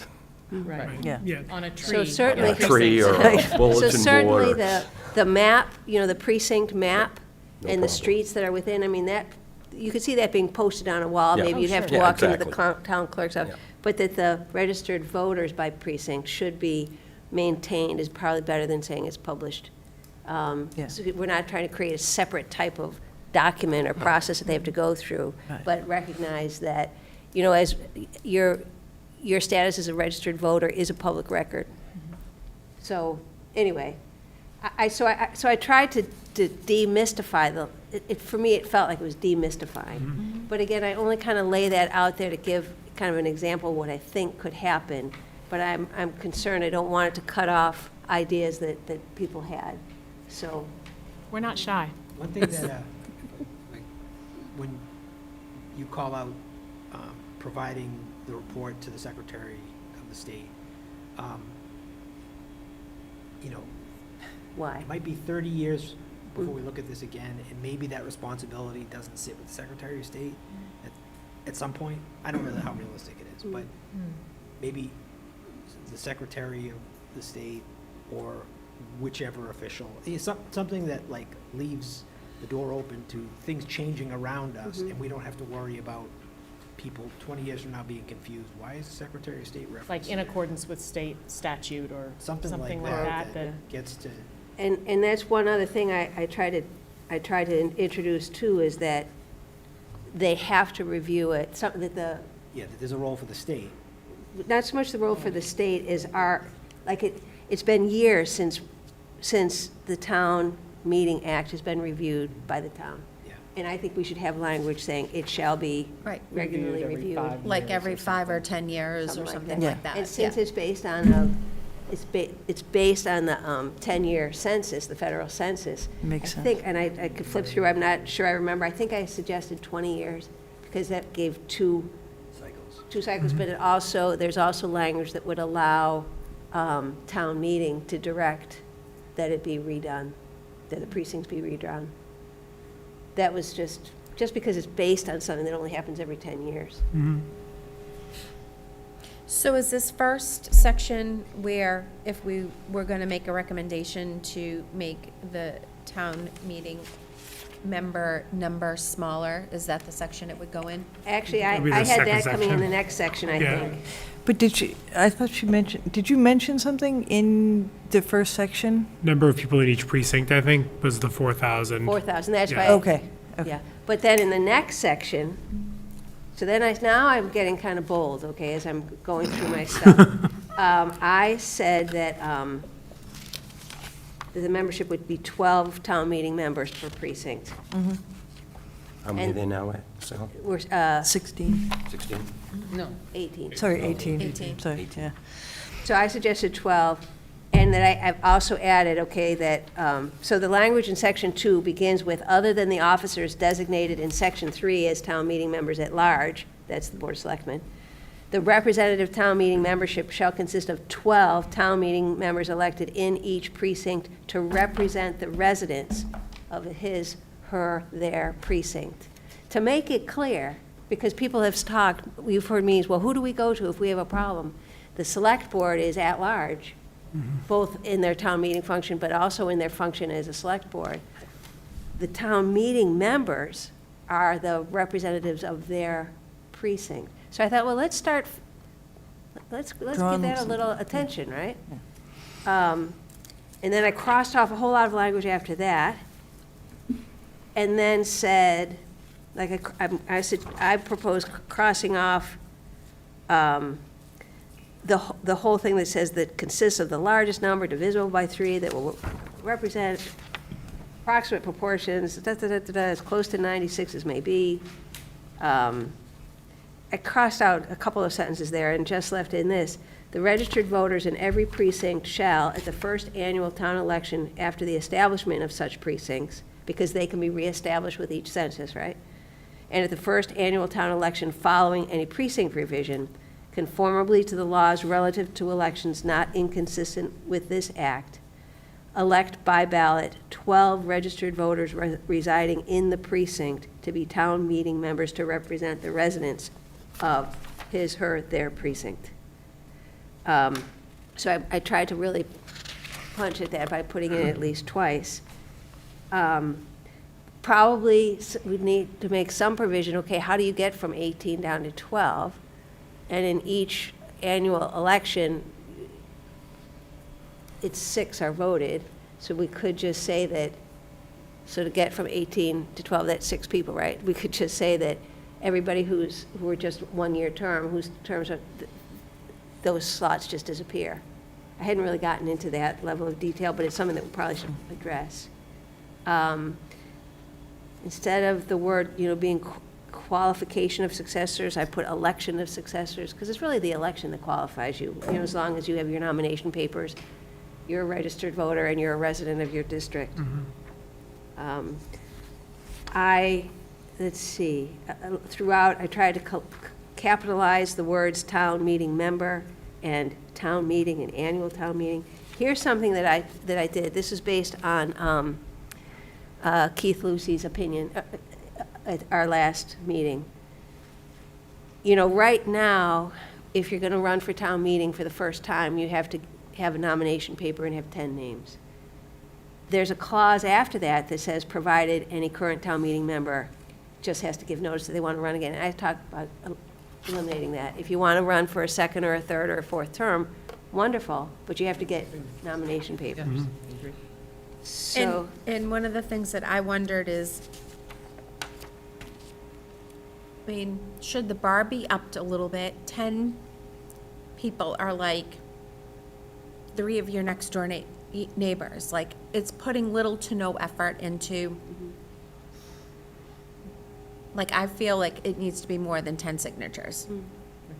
Right.
Yeah.
Yeah.
On a tree.
So certainly.
On a tree or a
So
bulletin board.
certainly
or-
the map, the precinct map
No
and the
problem.
streets that are within, I mean, that, you could see that being posted on a wall.
Yeah.
Maybe you'd have to
Yeah,
walk into the
exactly.
town clerk's office.
Yeah.
But that the registered voters by precinct should be maintained is probably better than saying it's published.
Yeah.
So we're not trying to create a separate type of document or process that they have to go through,
Right.
but recognize that, as your status as a registered voter is a public record. So, anyway, so I tried to demystify for me, it felt like it was demystifying. But again, I only kind of lay that out there to give kind of an example of what I think could happen. But I'm concerned, I don't want it to cut off ideas that people had, so.
We're not shy.
One thing that, like, when you call out providing the report to the Secretary of the State,
Why?
it might be 30 years before we look at this again, and maybe that responsibility doesn't sit with the Secretary of State at some point. I don't know how realistic it is, but maybe the Secretary of the State or whichever official, something that like leaves the door open to things changing around us, and we don't have to worry about people 20 years from now being confused. Why is the Secretary of State referenced?
Like in accordance with state statute or
Something like
that.
that gets to,
And that's one other thing I try to introduce too, is that they have to review it, something that
yeah, that there's a role for the state.
not so much the role for the state is it's been years since the town meeting act has been reviewed by the town.
Yeah.
And I think we should have language saying it shall be
Right.
regularly
Reviewed every
reviewed.
5
Like
years
every
or
5 or
something.
10 years or
Something like
something
that.
like that.
And since
yeah.
it's based on it's based on the 10-year census, the federal census.
Makes
I
sense.
think, and I could flip through, I'm not sure I remember, I think I suggested 20 years, because that gave two cycles, but there's also language that would allow town meeting to direct that it be redone, that the precincts be redone. That was just because it's based on something that only happens every 10 years.
So is this first section where if we were going to make a recommendation to make the town meeting member number smaller, is that the section it would go in?
Actually, I
That'd be the
had
second
that coming in
section.
the next section, I
Yeah.
think.
But I thought did you mention something in the first section?
Number of people in each precinct, I think, was the 4,000.
4,000, that's
Yeah.
why.
Okay,
Yeah, but then in the next section, so then now I'm getting kind of bold, okay, as I'm going through my stuff. I said that the membership would be 12 town meeting members per precinct.
How many are
And-
there now, Sal?
We're
16,
16?
No,
18.
sorry, 18.
18.
Sorry, yeah.
So I suggested 12, and that I've also added, okay, that, so the language in section 2 begins with, other than the officers designated in section 3 as town meeting members at large, that's the Board of Selectmen, The representative town meeting membership shall consist of 12 town meeting members elected in each precinct to represent the residents of his, her, their precinct. To make it clear, because people have talked, we've heard meetings, well, who do we go to if we have a problem? The select board is at large, both in their town meeting function, but also in their function as a select board. The town meeting members are the representatives of their precinct. So I thought, well, let's give that a little attention, right? And then I crossed off a whole lot of language after that, and then said, like I said, I proposed crossing off the whole thing that says that consists of the largest number divisible by 3 that will represent approximate proportions, as close to 96 as may be. I crossed out a couple of sentences there and just left in this. The registered voters in every precinct shall, at the first annual town election after the establishment of such precincts, because they can be reestablished with each census, right? And at the first annual town election following any precinct revision, conformably to the laws relative to elections not inconsistent with this act, elect by ballot 12 registered voters residing in the precinct to be town meeting members to represent the residents of his, her, their precinct. So I tried to really punch at that by putting it at least twice. Probably we'd need to make some provision, okay, how do you get from 18 down to 12? And in each annual election, it's 6 are voted, so we could just say that, so to get from 18 to 12, that's 6 people, right? We could just say that everybody who are just one-year term, whose terms are, those slots just disappear. I hadn't really gotten into that level of detail, but it's something that we probably should address. Instead of the word, being qualification of successors, I put election of successors, because it's really the election that qualifies you. As long as you have your nomination papers, you're a registered voter and you're a resident of your district. Let's see, throughout, I tried to capitalize the words town meeting member and town meeting and annual town meeting. Here's something that I did. This is based on Keith Lucy's opinion at our last meeting. Right now, if you're going to run for town meeting for the first time, you have to have a nomination paper and have 10 names. There's a clause after that that says, provided any current town meeting member just has to give notice that they want to run again. And I talked about eliminating that. If you want to run for a second or a third or a fourth term, wonderful, but you have to get nomination papers. So,
And one of the things that I wondered is, should the bar be upped a little bit? 10 people are like 3 of your next door neighbors. Like, it's putting little to no effort into, like, I feel like it needs to be more than 10 signatures.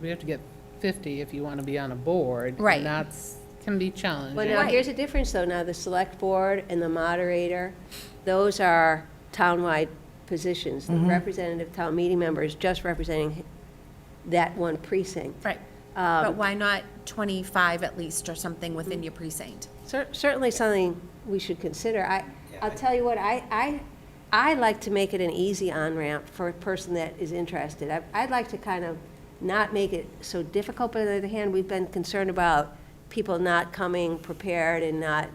We have to get 50 if you want to be on a board.
Right.
And that's, can be challenging.
but now here's a difference though. Now the select board and the moderator, those are townwide positions. The representative town meeting member is just representing that one precinct.
Right. But why not 25 at least, or something within your precinct?
Certainly something we should consider. I'll tell you what, I like to make it an easy on-ramp for a person that is interested. I'd like to kind of not make it so difficult, but on the other hand, we've been concerned about people not coming prepared and not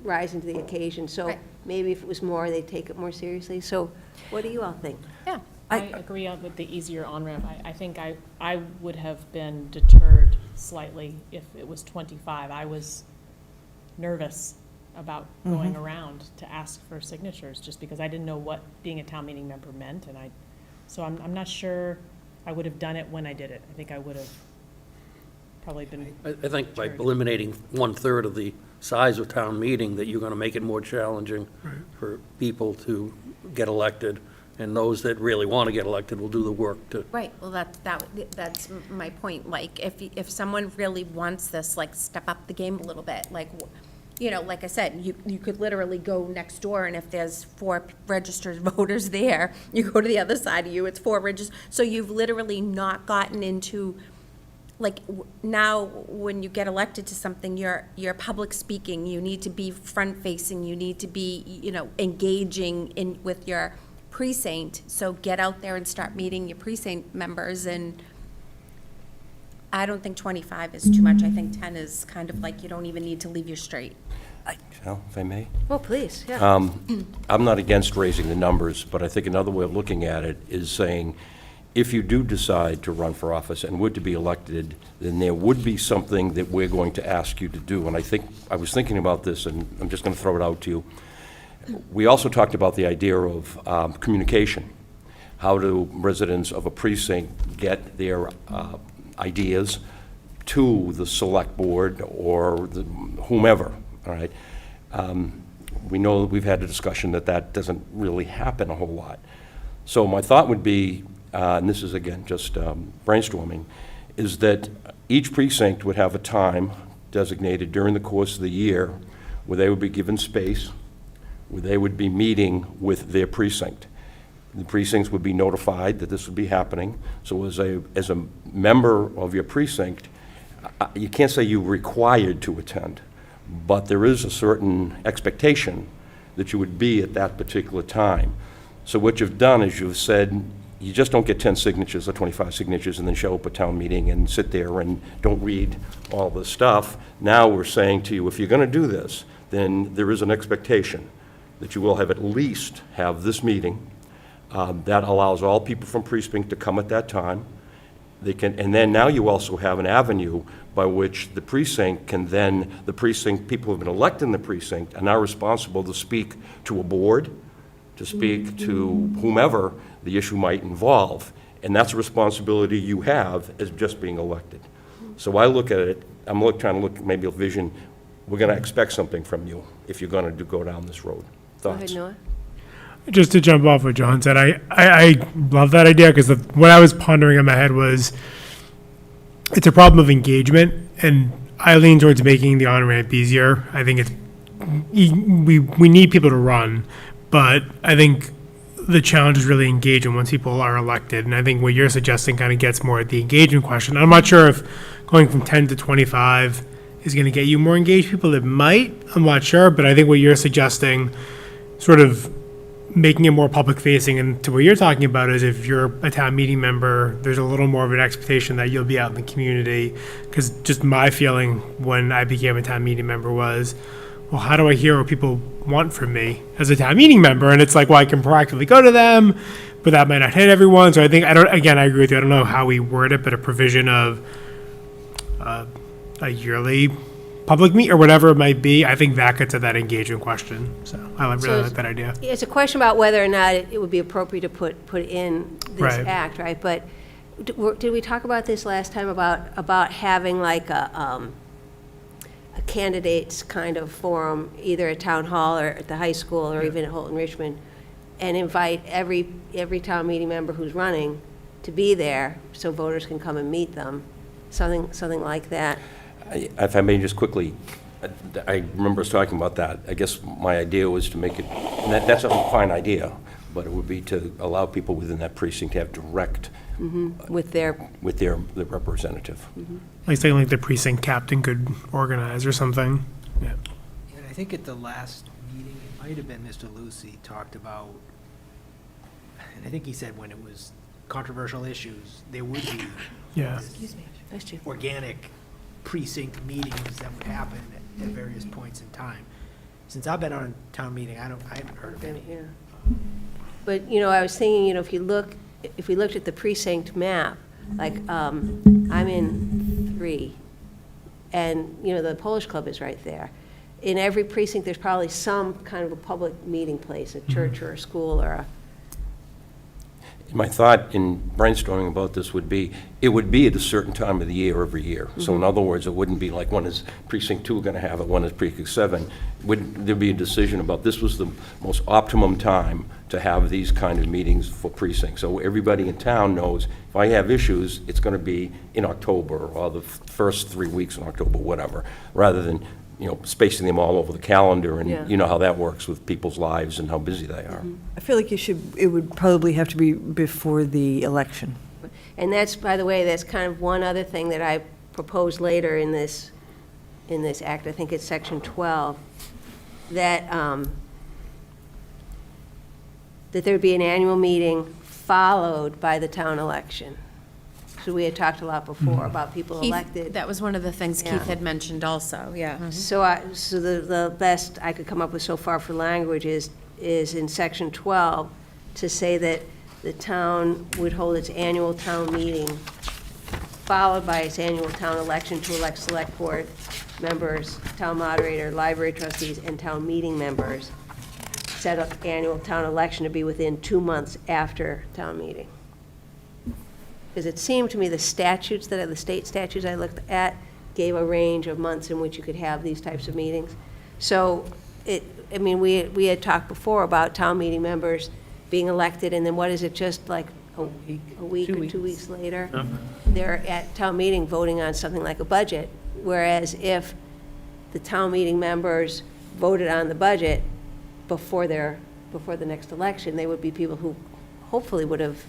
rising to the occasion. So
Right.
maybe if it was more, they'd take it more seriously. So what do you all think?
Yeah.
I agree with the easier on-ramp. I think I would have been deterred slightly if it was 25. I was nervous about going around to ask for signatures, just because I didn't know what being a town meeting member meant, and so I'm not sure I would have done it when I did it. I think I would have probably been.
I think by eliminating 1/3 of the size of town meeting, that you're going to make it more challenging for people to get elected, and those that really want to get elected will do the work to.
Right, well, that's my point. Like, if someone really wants this, like, step up the game a little bit, like, like I said, you could literally go next door, and if there's 4 registered voters there, you go to the other side of you, it's 4 registered. So you've literally not gotten into now, when you get elected to something, you're public speaking, you need to be front-facing, you need to be, engaging with your precinct, so get out there and start meeting your precinct members, and I don't think 25 is too much, I think 10 is kind of like, you don't even need to leave your street.
Well, if I may?
Oh, please, yeah.
I'm not against raising the numbers, but I think another way of looking at it is saying, if you do decide to run for office and would to be elected, then there would be something that we're going to ask you to do. And I was thinking about this, and I'm just going to throw it out to you. We also talked about the idea of communication. How do residents of a precinct get their ideas to the select board or whomever, all right? We know that we've had a discussion that doesn't really happen a whole lot. So my thought would be, and this is again just brainstorming, is that each precinct would have a time designated during the course of the year where they would be given space, where they would be meeting with their precinct. The precincts would be notified that this would be happening. So as a member of your precinct, you can't say you're required to attend, but there is a certain expectation that you would be at that particular time. So what you've done is you've said, you just don't get 10 signatures or 25 signatures and then show up at town meeting and sit there and don't read all the stuff. Now we're saying to you, if you're going to do this, then there is an expectation that you will have at least have this meeting. That allows all people from precinct to come at that time. And then now you also have an avenue by which the precinct can then, people who have been elected in the precinct are now responsible to speak to a board, to speak to whomever the issue might involve. And that's a responsibility you have as just being elected. So I look at it, I'm trying to look at maybe a vision, we're going to expect something from you if you're going to go down this road.
Go ahead,
Thoughts?
Noah.
Just to jump off what John said, I love that idea, because what I was pondering in my head was, it's a problem of engagement, and I lean towards making the on-ramp easier. I think we need people to run, but I think the challenge is really engaging once people are elected, and I think what you're suggesting kind of gets more at the engagement question. I'm not sure if going from 10 to 25 is going to get you more engaged people. It might, I'm not sure, but I think what you're suggesting, sort of making it more public facing, and to what you're talking about is, if you're a town meeting member, there's a little more of an expectation that you'll be out in the community. Because just my feeling when I became a town meeting member was, well, how do I hear what people want from me as a town meeting member? And it's like, well, I can proactively go to them, but that might not hit everyone. So I think, I agree with you. I don't know how we word it, but a provision of a yearly public meet or whatever it might be, I think that gets at that engagement question. So I really like that idea.
It's a question about whether or not it would be appropriate to put in this
Right.
act, right? But did we talk about this last time about having like a candidates kind of forum, either at town hall or at the high school or even at Holton Richmond, and invite every town meeting member who's running to be there so voters can come and meet them, something like that.
If I may just quickly, I remember us talking about that. I guess my idea was to make it, and that's a fine idea, but it would be to allow people within that precinct to have direct
With their
the representative.
Like something like the precinct captain could organize or something. Yeah.
And I think at the last meeting, it might have been Mr. Lucy talked about, and I think he said when it was controversial issues, there would be
Yeah.
That's true.
organic precinct meetings that would happen at various points in time. Since I've been on a town meeting, I haven't heard of any.
Yeah. But, I was thinking, if we looked at the precinct map, like, I'm in 3, and, the Polish Club is right there. In every precinct, there's probably some kind of a public meeting place, a church or a school or a,
My thought in brainstorming about this would be, it would be at a certain time of the year every year. So in other words, it wouldn't be like, when is precinct 2 going to have it, when is precinct 7? Would there be a decision about, this was the most optimum time to have these kind of meetings for precincts? So everybody in town knows, if I have issues, it's going to be in October, or the first 3 weeks in October, whatever, rather than, spacing them all over the calendar, and
Yeah.
you know how that works with people's lives and how busy they are.
I feel like it would probably have to be before the election.
and that's, by the way, that's kind of one other thing that proposed later in this act, I think it's section 12, that, that there'd be an annual meeting followed by the town election. So we had talked a lot before about people
Keith-
elected.
That was one of the things
Yeah.
Keith had mentioned also, yeah.
So the best I could come up with so far for language is in section 12 to say that the town would hold its annual town meeting followed by its annual town election to elect select board members, town moderator, library trustees, and town meeting members. Set up annual town election to be within 2 months after town meeting. Because it seemed to me the statutes the state statutes I looked at gave a range of months in which you could have these types of meetings. So we had talked before about town meeting members being elected, and then what is it, just like a week or 2 weeks later? They're at town meeting voting on something like a budget, whereas if the town meeting members voted on the budget before the next election, they would be people who hopefully would have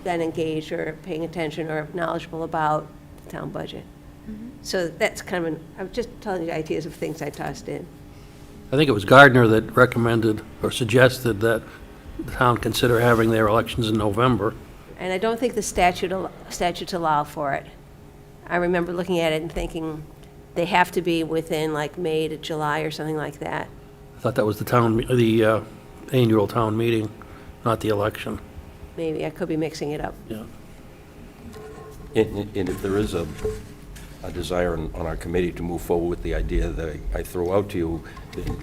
been engaged or paying attention or knowledgeable about the town budget. So that's kind of I'm just telling you ideas of things I tossed in.
I think it was Gardner that recommended or suggested that the town consider having their elections in November.
And I don't think the statutes allow for it. I remember looking at it and thinking they have to be within like May to July or something like that.
I thought that was the annual town meeting, not the election.
Maybe, I could be mixing it up.
Yeah.
And if there is a desire on our committee to move forward with the idea that I throw out to you, then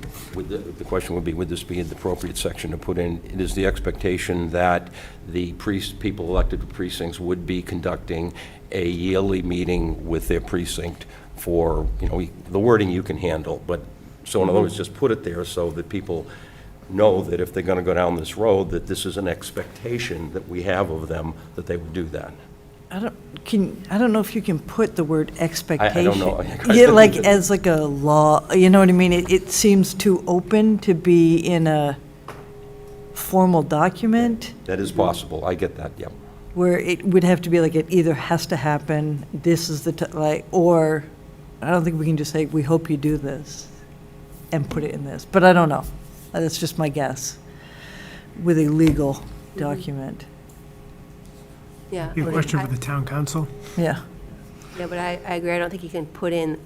the question would be, would this be the appropriate section to put in? It is the expectation that the people elected to precincts would be conducting a yearly meeting with their precinct for, the wording you can handle, but, so in other words, just put it there so that people know that if they're going to go down this road, that this is an expectation that we have of them, that they would do that.
I don't know if you can put the word expectation.
I don't know.
Yeah, like, as like a law, you know what I mean? It seems too open to be in a formal document
That is possible, I get that, yeah.
where it would have to be like, it either has to happen, this is the, or, I don't think we can just say, we hope you do this, and put it in this, but I don't know. That's just my guess, with a legal document.
Yeah.
Be a question for the town council.
Yeah,
Yeah, but I agree, I don't think you can put in,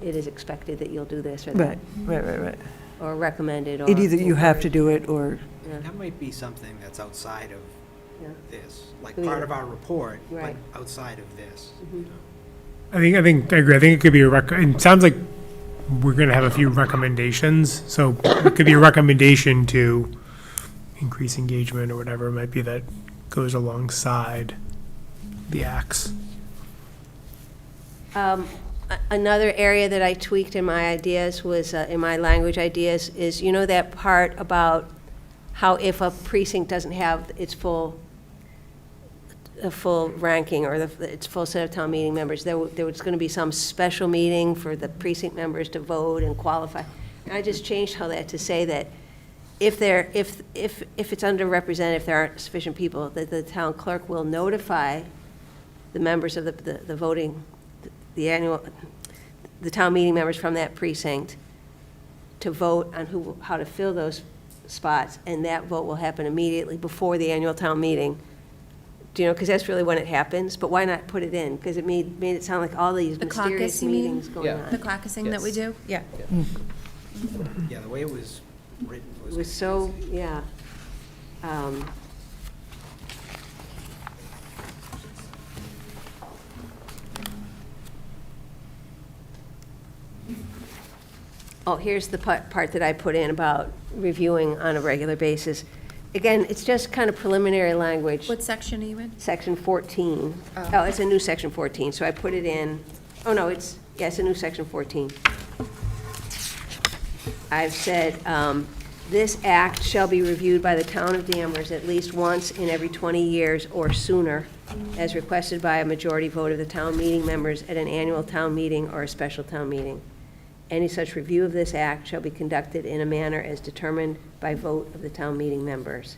it is expected that you'll do this or that,
right.
or recommended, or.
It either you have to do it, or,
That might be something that's outside of
Yeah.
this, like
Yeah.
part of our report, but
Right.
outside of this.
I agree. I think it could be it sounds like we're gonna have a few recommendations, so it could be a recommendation to increase engagement or whatever it might be that goes alongside the acts.
Another area that I tweaked in my ideas was, in my language ideas, is, that part about how if a precinct doesn't have its full ranking or its full set of town meeting members, there was going to be some special meeting for the precinct members to vote and qualify. And I just changed all that to say that if it's underrepresented, if there aren't sufficient people, that the town clerk will notify the members of the voting, the town meeting members from that precinct to vote on how to fill those spots, and that vote will happen immediately before the annual town meeting. Because that's really when it happens, but why not put it in? Because it made it sound like all these
The
mysterious
caucus, you mean?
meetings going
Yeah.
The
on.
caucusing that we
Yes.
do? Yeah.
Yeah, the way it was written
It was so, yeah. Oh, here's the part that I put in about reviewing on a regular basis. Again, it's just kind of preliminary language.
What section are you in?
Section 14. Oh, it's a new section 14, so I put it in, it's a new section 14. I've said, this act shall be reviewed by the town of Danvers at least once in every 20 years or sooner, as requested by a majority vote of the town meeting members at an annual town meeting or a special town meeting. Any such review of this act shall be conducted in a manner as determined by vote of the town meeting members.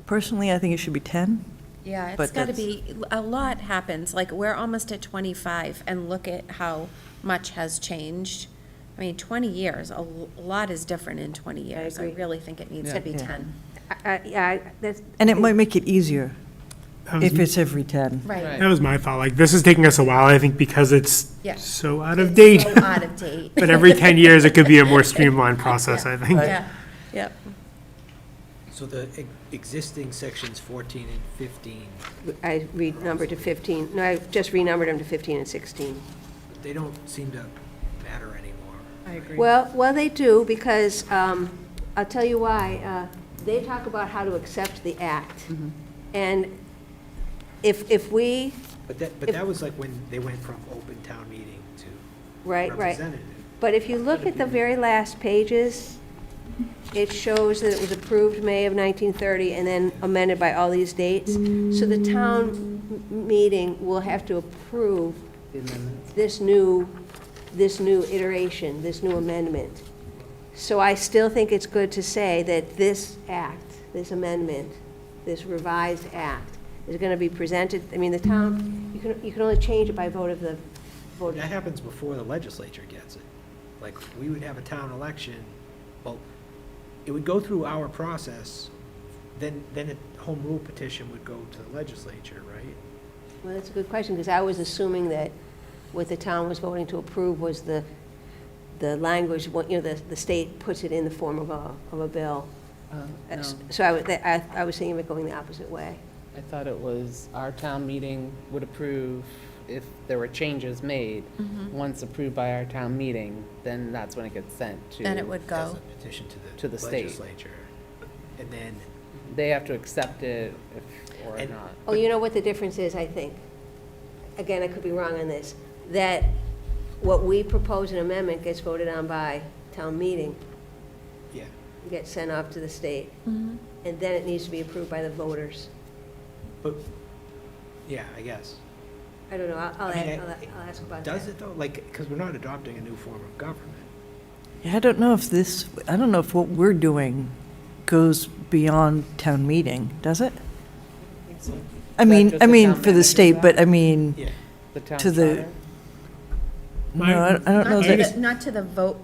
personally, I think it should be 10.
Yeah, it's
But
gotta
that's-
be, a lot happens, like, we're almost at 25, and look at how much has changed. I mean, 20 years, a lot is different in 20 years. I
agree.
really think it needs to be
Yeah.
10.
That's.
And it might make it easier
That was-
if it's every 10.
Right.
That was my thought. Like, this is taking us a while, I think, because it's
Yeah.
so out of date.
So out of date.
But every 10 years, it could be a more streamlined process, I think.
Yeah, yep.
So the existing sections 14 and 15,
I renumbered to 15, no, I just renumbered them to 15 and 16.
they don't seem to matter anymore.
I agree.
Well, they do, because, I'll tell you why. They talk about how to accept the act. And if we,
But that was like when they went from open town meeting to
right.
representative.
But if you look at the very last pages, it shows that it was approved May of 1930 and then amended by all these dates. So the town meeting will have to approve
The amendments.
this new iteration, this new amendment. So I still think it's good to say that this act, this amendment, this revised act is going to be presented, I mean, the town, you can only change it by vote of the voters.
That happens before the legislature gets it. Like, we would have a town election, well, it would go through our process, then a home rule petition would go to the legislature, right?
Well, that's a good question, because I was assuming that what the town was voting to approve was the language, the state puts it in the form of a bill.
No,
So I was thinking of it going the opposite way.
I thought it was our town meeting would approve if there were changes made. Once approved by our town meeting, then that's when it gets sent to.
Then it would
As
go.
a petition
To the state.
legislature. And then,
They have to accept it or
And-
not.
Oh, you know what the difference is, I think? Again, I could be wrong on this, that what we propose an amendment gets voted on by town meeting,
yeah,
gets sent off to the state, and then it needs to be approved by the voters.
but, yeah, I guess.
I don't know, I'll
I mean,
ask about that.
Does it though? Like, because we're not adopting a new form of government.
Yeah, I don't know if what we're doing goes beyond town meeting, does it? I
that
mean,
just the town
for the
manager's
state, but
act?
I mean,
Yeah.
The town
to the-
charter?
no, I don't know
Not to
that,
the, not to the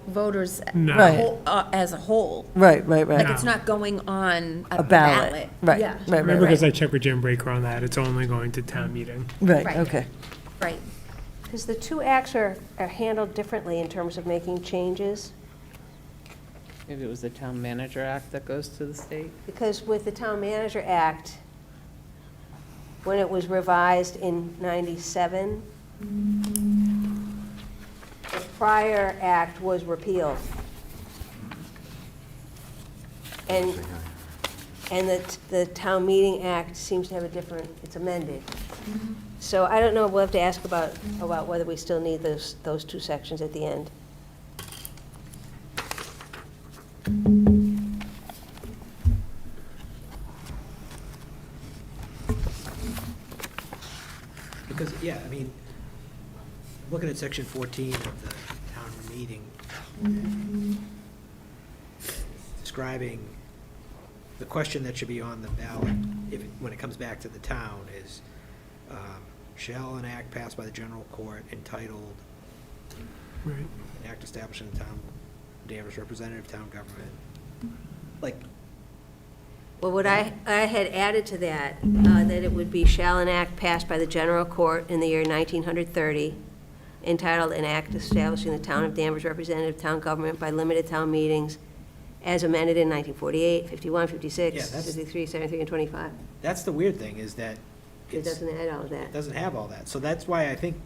voters
No.
Right.
as a whole.
right.
Like,
No.
it's not going on
A ballot, right,
Yeah.
Remember, because I checked with Jim Breaker on that, it's only going to town meeting.
Right,
Right.
okay.
Right.
Because the two acts are handled differently in terms of making changes.
Maybe it was the town manager act that goes to the state?
Because with the Town Manager Act, when it was revised in 97, the prior act was repealed. And the Town Meeting Act seems to have a different, it's amended. So I don't know, we'll have to ask about whether we still need those two sections at the end.
Because, yeah, I mean, looking at section 14 of the town meeting, describing the question that should be on the ballot, when it comes back to the town, is, shall an act passed by the general court entitled,
Right.
an act establishing the town, Danvers representative town government, like,
Well, what I had added to that, that it would be shall an act passed by the general court in the year 1930, entitled an act establishing the town of Danvers representative town government by limited town meetings as amended in 1948, 51, 56,
Yeah, that's-
53, 73, and 25.
that's the weird thing, is that
It
it's,
doesn't add all of that.
it doesn't have all that. So that's why I think,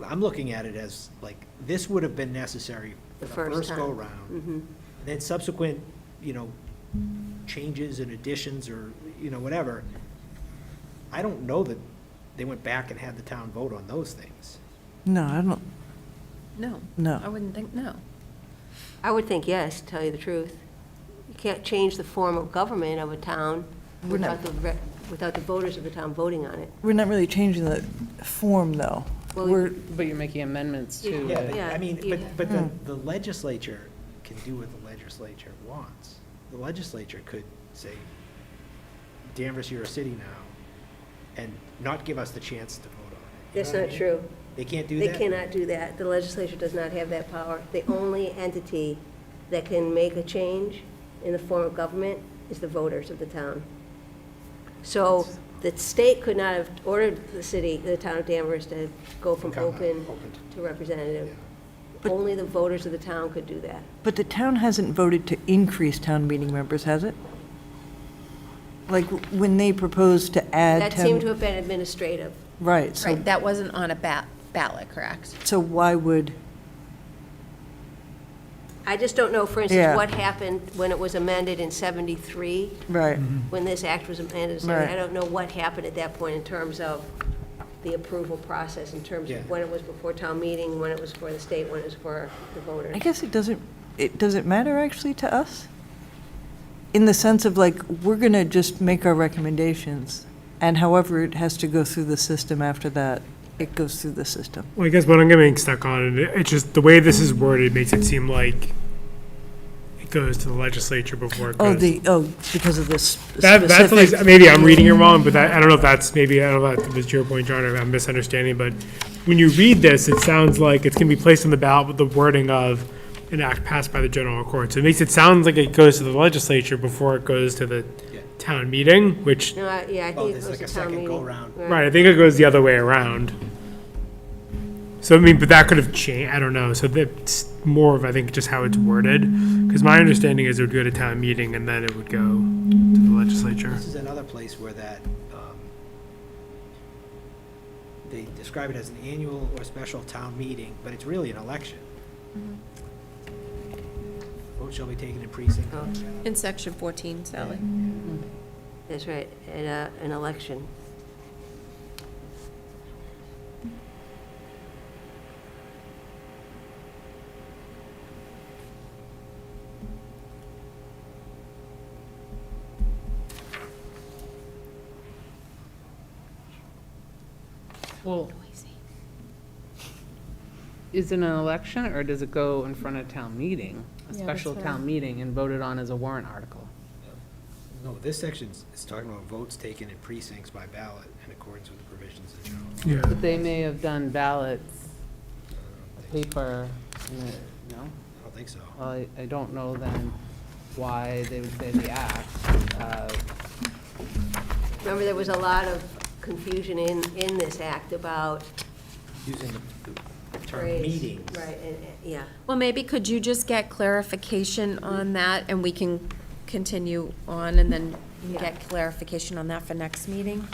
I'm looking at it as, like, this would have been necessary for
The
the
first
first
time.
go-round.
Mhm.
Then subsequent, changes and additions or, whatever, I don't know that they went back and had the town vote on those things.
No, I don't,
No.
No.
I wouldn't think, no.
I would think yes, to tell you the truth. You can't change the form of government of a town
We're not-
without the voters of the town voting on it.
we're not really changing the form, though.
Well,
We're,
But you're making amendments to
Yeah,
it.
but,
Yeah,
I mean,
you-
but the legislature can do what the legislature wants. The legislature could say, Danvers, you're a city now, and not give us the chance to vote on it. You
That's
know what I
not
mean?
true.
They can't do
They
that?
cannot do that. The legislature does not have that power. The only entity that can make a change in the form of government is the voters of the town. So the state could not have ordered the town of Danvers to go from
Become
open
open.
to representative. Only the voters of the town could do that.
But the town hasn't voted to increase town meeting members, has it? Like, when they proposed to add
That
town.
seemed to have been administrative.
Right, so,
Right, that wasn't on a ballot, correct?
so why would,
I just don't know, for instance,
Yeah.
what happened when it was amended in 73,
right,
when this act was amended in 73.
Right.
I don't know what happened at that point in terms of the approval process, in terms
Yeah.
of when it was before town meeting, when it was for the state, when it was for the voters.
I guess it doesn't matter actually to us? In the sense of like, we're gonna just make our recommendations, and however it has to go through the system after that, it goes through the system.
Well, I guess what I'm getting stuck on, and it's just the way this is worded makes it seem like it goes to the legislature before it goes.
Because of this
That's at least,
specific.
maybe I'm reading it wrong, but I don't know if that's, maybe, I don't know if that was your point, John, or I'm misunderstanding, but when you read this, it sounds like it's gonna be placed on the ballot with the wording of an act passed by the general court. So it makes it sound like it goes to the legislature before it goes to the
Yeah.
town meeting, which,
No, I
Oh,
think it
there's
was
like
the
a
town
second
meeting.
go-round.
right, I think it goes the other way around. So, I mean, but that could have changed, I don't know, so that's more of, I think, just how it's worded. Because my understanding is it would go to town meeting and then it would go to the legislature.
This is another place where that, they describe it as an annual or special town meeting, but it's really an election. Vote shall be taken in precinct.
Oh,
In section 14, Sally.
that's right, at an election.
Well, is it an election, or does it go in front of town meeting? A
Yeah,
special
that's
town
right.
meeting and voted on as a warrant article?
No, this section is talking about votes taken in precincts by ballot in accordance with the provisions of the general.
Yeah.
But they may have done ballots, paper, no?
I don't think so.
Well, I don't know then why they would say the act.
Remember, there was a lot of confusion in this act about
Using the term
phrase.
meetings.
Right, yeah.
Well, maybe could you just get clarification on that, and we can continue on, and then
Yeah.
get clarification on that for next meeting?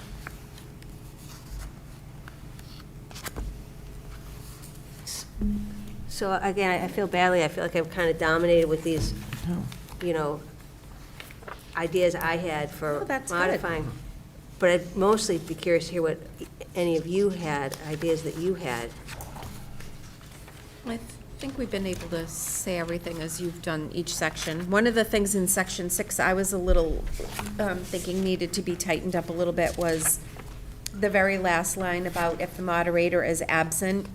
So again, I feel badly, I feel like I'm kind of dominated with these, you know, ideas I had for
Oh, that's good.
modifying. But I'd mostly be curious to hear what any of you had, ideas that you had.
I think we've been able to say everything as you've done each section. One of the things in section 6 I was a little thinking needed to be tightened up a little bit was the very last line about if the moderator is absent.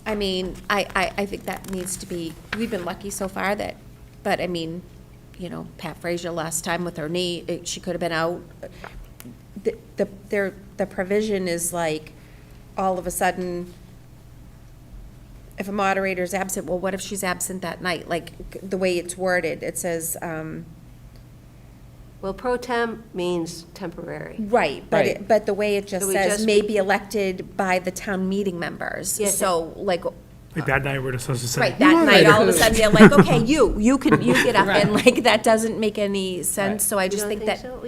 I mean, I think that needs to be, we've been lucky so far that, but I mean, you know, Pat Frazier last time with her knee, she could have been out. The provision is like, all of a sudden, if a moderator is absent, well, what if she's absent that night? Like, the way it's worded, it says,
Well, pro tem means temporary.
right,
Right.
but the way it just
So we
says,
just-
may be elected by the town meeting members.
Yes.
So, like,
Like that night, we're supposed to say.
right, that night, all of a sudden, they're like, okay, you get up, and like, that doesn't make any sense, so I
You
just
don't
think that.
so?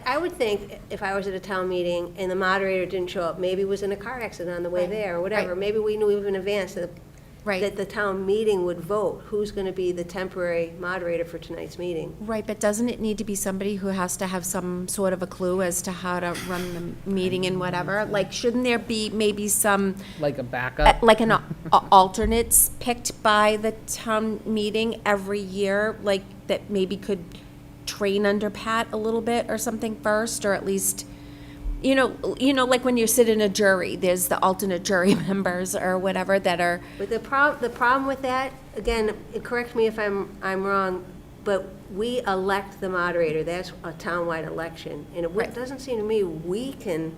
I would think if I was at a town meeting and the moderator didn't show up, maybe was in a car accident on the way
Right,
there or whatever.
right.
Maybe we knew even in advance that
Right.
the town meeting would vote who's going to be the temporary moderator for tonight's meeting.
Right, but doesn't it need to be somebody who has to have some sort of a clue as to how to run the meeting and whatever? Like, shouldn't there be maybe some,
Like a backup?
like an alternates picked by the town meeting every year? Like, that maybe could train under Pat a little bit or something first, or at least, you know, like when you sit in a jury, there's the alternate jury members or whatever that are,
But the problem with that, again, correct me if I'm wrong, but we elect the moderator, that's a townwide election, and
Right.
it doesn't seem to me we can,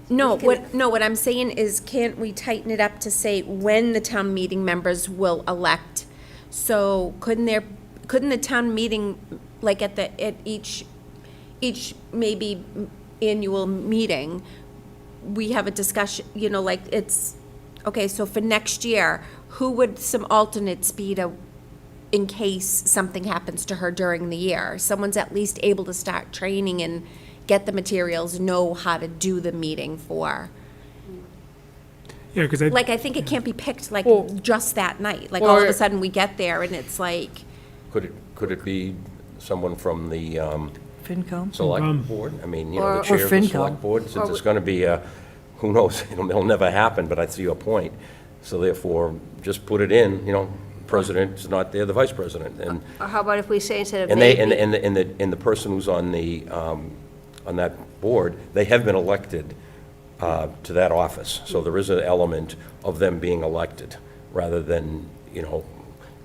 No,
We can-
what I'm saying is, can't we tighten it up to say when the town meeting members will elect? So couldn't the town meeting, like at each maybe annual meeting, we have a discussion, like it's, okay, so for next year, who would some alternates be to, in case something happens to her during the year? Someone's at least able to start training and get the materials, know how to do the meeting for.
Yeah, because I,
Like, I think it can't be picked like
Well-
just that night. Like, all of
Or-
a sudden, we get there and it's like,
Could it be someone from the
FinCom?
select board? I mean,
Or-
the chair of the
FinCom.
select board, since
Or
it's going to be, who knows, it'll never happen, but I see your point. So therefore, just put it in, president's not there, the vice president, and
or how about if we say instead of
And they,
maybe?
and the person who's on that board, they have been elected to that office. So there is an element of them being elected, rather than,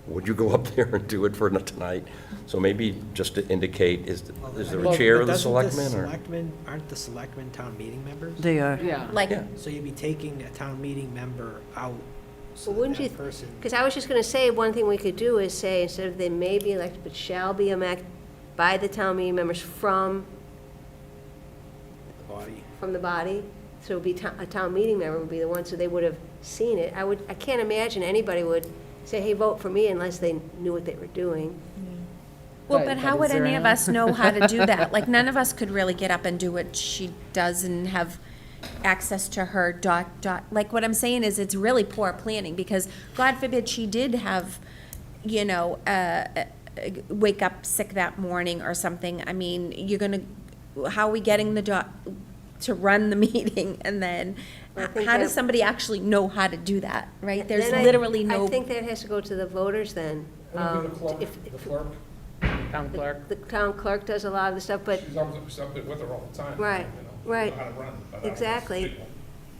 would you go up there and do it for tonight? So maybe just to indicate, is there a chair of the selectmen, or?
Aren't the selectmen town meeting members?
They are.
Yeah.
like,
Yeah.
So you'd be taking a town meeting member out, so
Well, wouldn't
that
you,
that person.
because I was just going to say, one thing we could do is say, instead of they may be elected, but shall be elected by the town meeting members from
Body.
the body, so it would be a town meeting member would be the one, so they would have seen it. I can't imagine anybody would say, hey, vote for me, unless they knew what they were doing.
well,
But-
but
but
how
is
would
there
any of
any-
us know how to do that? Like, none of us could really get up and do what she does and have access to her like, what I'm saying is, it's really poor planning, because God forbid she did have, wake up sick that morning or something. I mean, how are we getting the to run the meeting, and then,
I think
how does
that-
somebody actually know how to do that, right? There's
Then
literally no.
I think that has to go to the voters then. If-
Town clerk.
The town clerk does a lot of the stuff, but,
She's always with her all the time.
Right, right.
Know how to run, but I don't know
exactly.
people.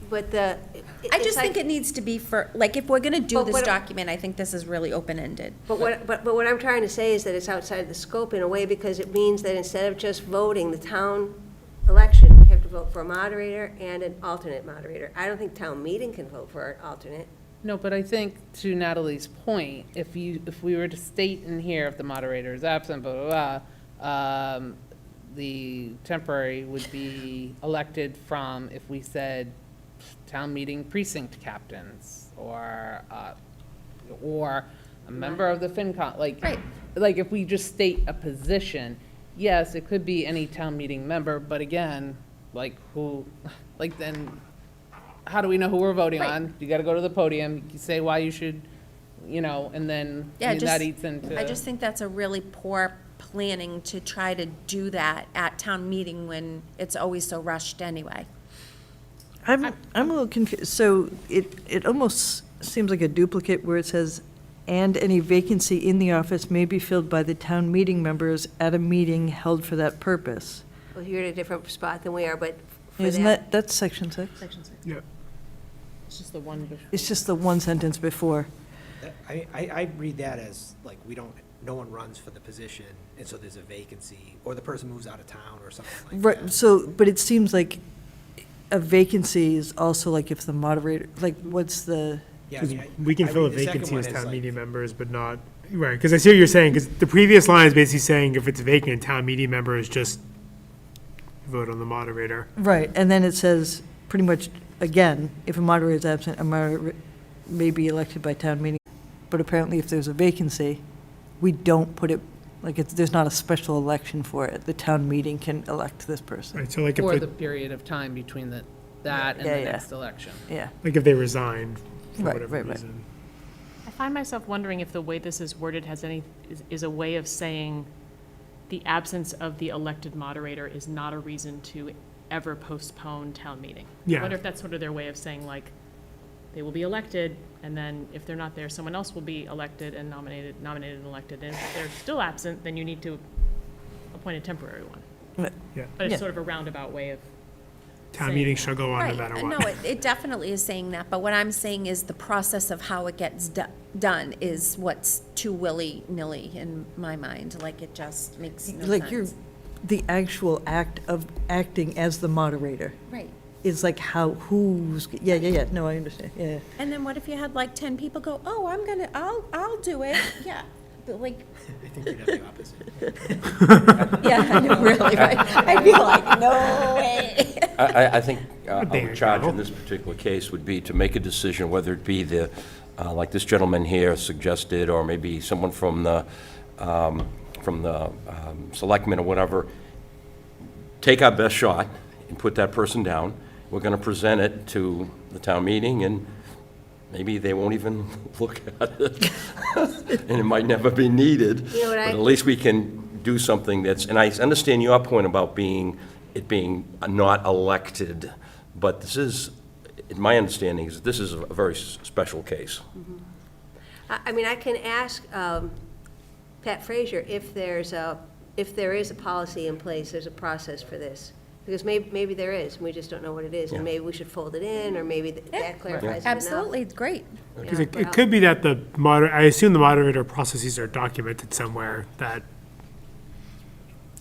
But
I
it's
just think
like-
it needs to be for, like, if we're gonna do
But
this
what-
document, I think this is really open-ended.
But what I'm trying to say is that it's outside the scope in a way, because it means that instead of just voting the town election, you have to vote for a moderator and an alternate moderator. I don't think town meeting can vote for an alternate.
No, but I think to Natalie's point, if we were to state in here, if the moderator is absent, blah, blah, blah, the temporary would be elected from, if we said, town meeting precinct captains, or a member of the FinCom, like,
Right.
like, if we just state a position, yes, it could be any town meeting member, but again, like, who, like, then, how do we know who we're voting
Right.
on? You gotta go to the podium, you say why you should, and then,
Yeah,
I mean, that
just-
eats into.
I just think that's a really poor planning to try to do that at town meeting when it's always so rushed anyway.
I'm a little confused. So it almost seems like a duplicate where it says, and any vacancy in the office may be filled by the town meeting members at a meeting held for that purpose.
Well, you're at a different spot than we are, but for
Isn't that's section 6?
Section 6.
yeah.
It's just the one before.
It's just the one sentence before.
I read that as, like, no one runs for the position, and so there's a vacancy, or the person moves out of town, or something like that.
Right, so, but it seems like a vacancy is also like if the moderator, like, what's the,
Yeah, I
'Cause
mean,
we can
I
fill a
read the second
vacancy
one
as town
like-
meeting members, but not, right, because I see what you're saying, because the previous line is basically saying if it's vacant, town meeting members just vote on the moderator.
right, and then it says, pretty much, again, if a moderator is absent, a moderator may be elected by town meeting. But apparently, if there's a vacancy, we don't put it, like, there's not a special election for it. The town meeting can elect this person.
Right, so like
For
if,
the
they-
period of time between that and
Yeah,
the
yeah.
next election.
Yeah,
like if they resigned for
Right,
whatever
right, right.
reason.
I find myself wondering if the way this is worded is a way of saying the absence of the elected moderator is not a reason to ever postpone town meeting.
Yeah.
I wonder if that's sort of their way of saying, like, they will be elected, and then if they're not there, someone else will be elected and nominated and elected. And if they're still absent, then you need to appoint a temporary one.
Right.
Yeah.
But it's
Yeah.
sort of a roundabout way of
town meeting shall go on no
Right,
matter what.
no, it definitely is saying that, but what I'm saying is the process of how it gets done is what's too willy-nilly in my mind, like it just makes no
Like you're,
sense.
the actual act of acting as the moderator
Right.
is like no, I understand, yeah.
And then what if you had like 10 people go, oh, I'll do it, yeah, but like,
I think you'd have the opposite.
yeah, I know, really, right? I'd be like, no way.
I think
bigger
our charge
gavel.
in this particular case would be to make a decision, whether it be the, like this gentleman here suggested, or maybe someone from the selectmen or whatever, take our best shot and put that person down. We're going to present it to the town meeting, and maybe they won't even look at it. And it might never be needed.
You know what
But
I-
at least we can do something that's, and I understand your point about it being not elected, but this is, in my understanding, is this is a very special case.
I mean, I can ask Pat Frazier if there is a policy in place, there's a process for this. Because maybe there is, and we just don't know what it is, and maybe we should fold it in, or maybe that clarifies it enough.
Absolutely, it's great.
Because it could be that I assume the moderator processes are documented somewhere that,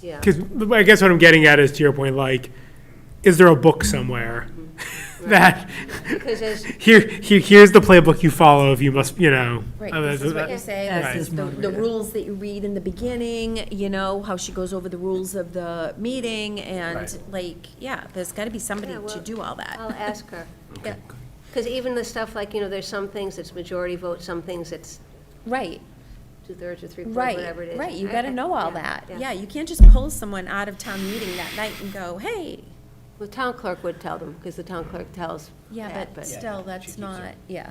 Yeah.
because I guess what I'm getting at is, to your point, like, is there a book somewhere that,
Because as,
here's the playbook you follow if you must, you know.
Right,
that's-
this is what you say,
As
this
is
is the
moderator.
rules that you read in the beginning, you know, how she goes over the rules of the meeting, and
Right.
like, yeah, there's gotta be somebody
Yeah, well,
to do all that.
I'll ask her.
Yeah.
Because even the stuff like, there's some things that's majority vote, some things that's
Right,
2/3 or 3/4,
right,
whatever it is.
right, you gotta know all
Yeah,
that. Yeah, you can't just pull someone out of town meeting that night and go, hey,
The town clerk would tell them, because the town clerk tells
yeah,
that,
but
Yeah,
still,
she
that's
keeps
not,
it.
yeah.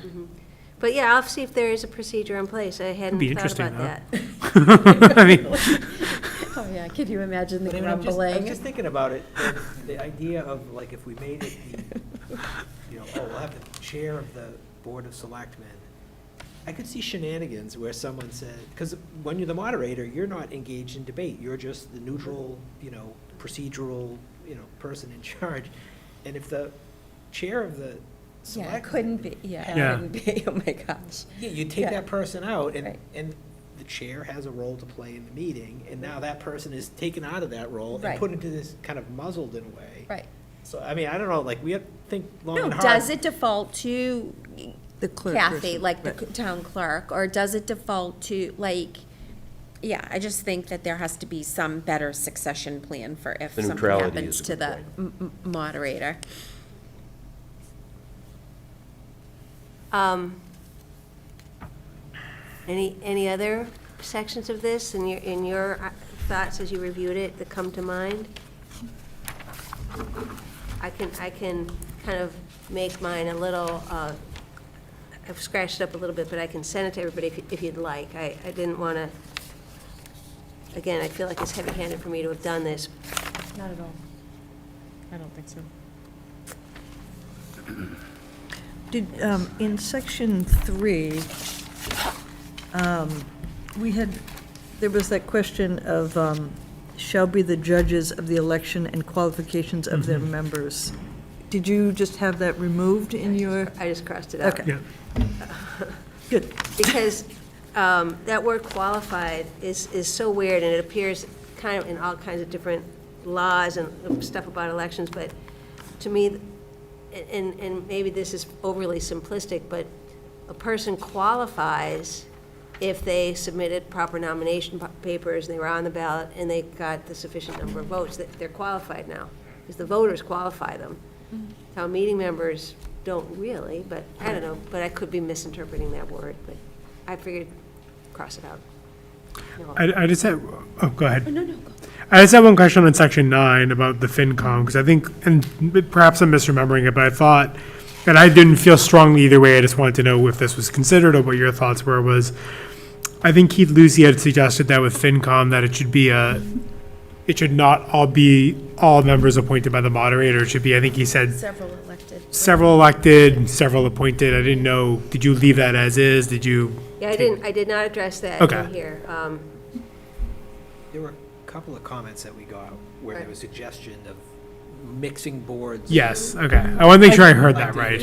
But yeah, I'll see if there is a procedure in place. I hadn't
be
thought
interesting,
about
though.
that.
I mean,
Oh, yeah, could you imagine the
But I mean, I was
grumbling?
just thinking about it, and the idea of, like, if we made it the, we'll have the chair of the Board of Selectmen. I could see shenanigans where someone said, because when you're the moderator, you're not engaged in debate, you're just the neutral, procedural, person in charge. And if the chair of the
Yeah,
selectmen.
it couldn't be, yeah, it
Yeah.
couldn't be, oh my gosh.
Yeah, you take
Yeah.
that person out, and,
Right.
and the chair has a role to play in the meeting, and now that person is taken out of that role
Right.
and put into this kind of muzzled in a way.
Right.
So, I mean, I don't know, like, we have to think long
No,
and hard.
does it default to
The clerk
Kathy,
person,
like the
right.
town clerk, or does it default to, like, yeah, I just think that there has to be some better succession plan for if
The
something
neutrality
happens
is a
to
good
the moderator.
Any other sections of this in your thoughts as you reviewed it that come to mind? I can kind of make mine a little, I've scratched it up a little bit, but I can send it to everybody if you'd like. I didn't want to, again, I feel like it's heavy-handed for me to have done this.
Not at all. I don't think so.
Did, in section 3, we had, there was that question of, shall be the judges of the election and qualifications of their members. Did you just have that removed in your?
I just crossed it out.
Okay.
yeah.
Good.
Because that word qualified is so weird, and it appears kind of in all kinds of different laws and stuff about elections, but to me, and maybe this is overly simplistic, but a person qualifies if they submitted proper nomination papers, and they were on the ballot, and they got the sufficient number of votes, that they're qualified now, because the voters qualify them. Town meeting members don't really, but I don't know, but I could be misinterpreting that word, but I figured cross it out. No.
I just had, oh, go ahead. I just had one question on section 9 about the FinCom, because I think, and perhaps I'm misremembering it, but I thought, and I didn't feel strongly either way, I just wanted to know if this was considered or what your thoughts were, was, I think Keith Lucy had suggested that with FinCom, that it should be it should not all be all members appointed by the moderator. It should be, I think he said,
Several elected.
several elected, several appointed. I didn't know, did you leave that as is? Did you?
Yeah, I did not address that
Okay.
in here.
There were a couple of comments that we got where there
Right.
was suggestion of mixing boards.
Yes, okay. I want to make sure I heard that right.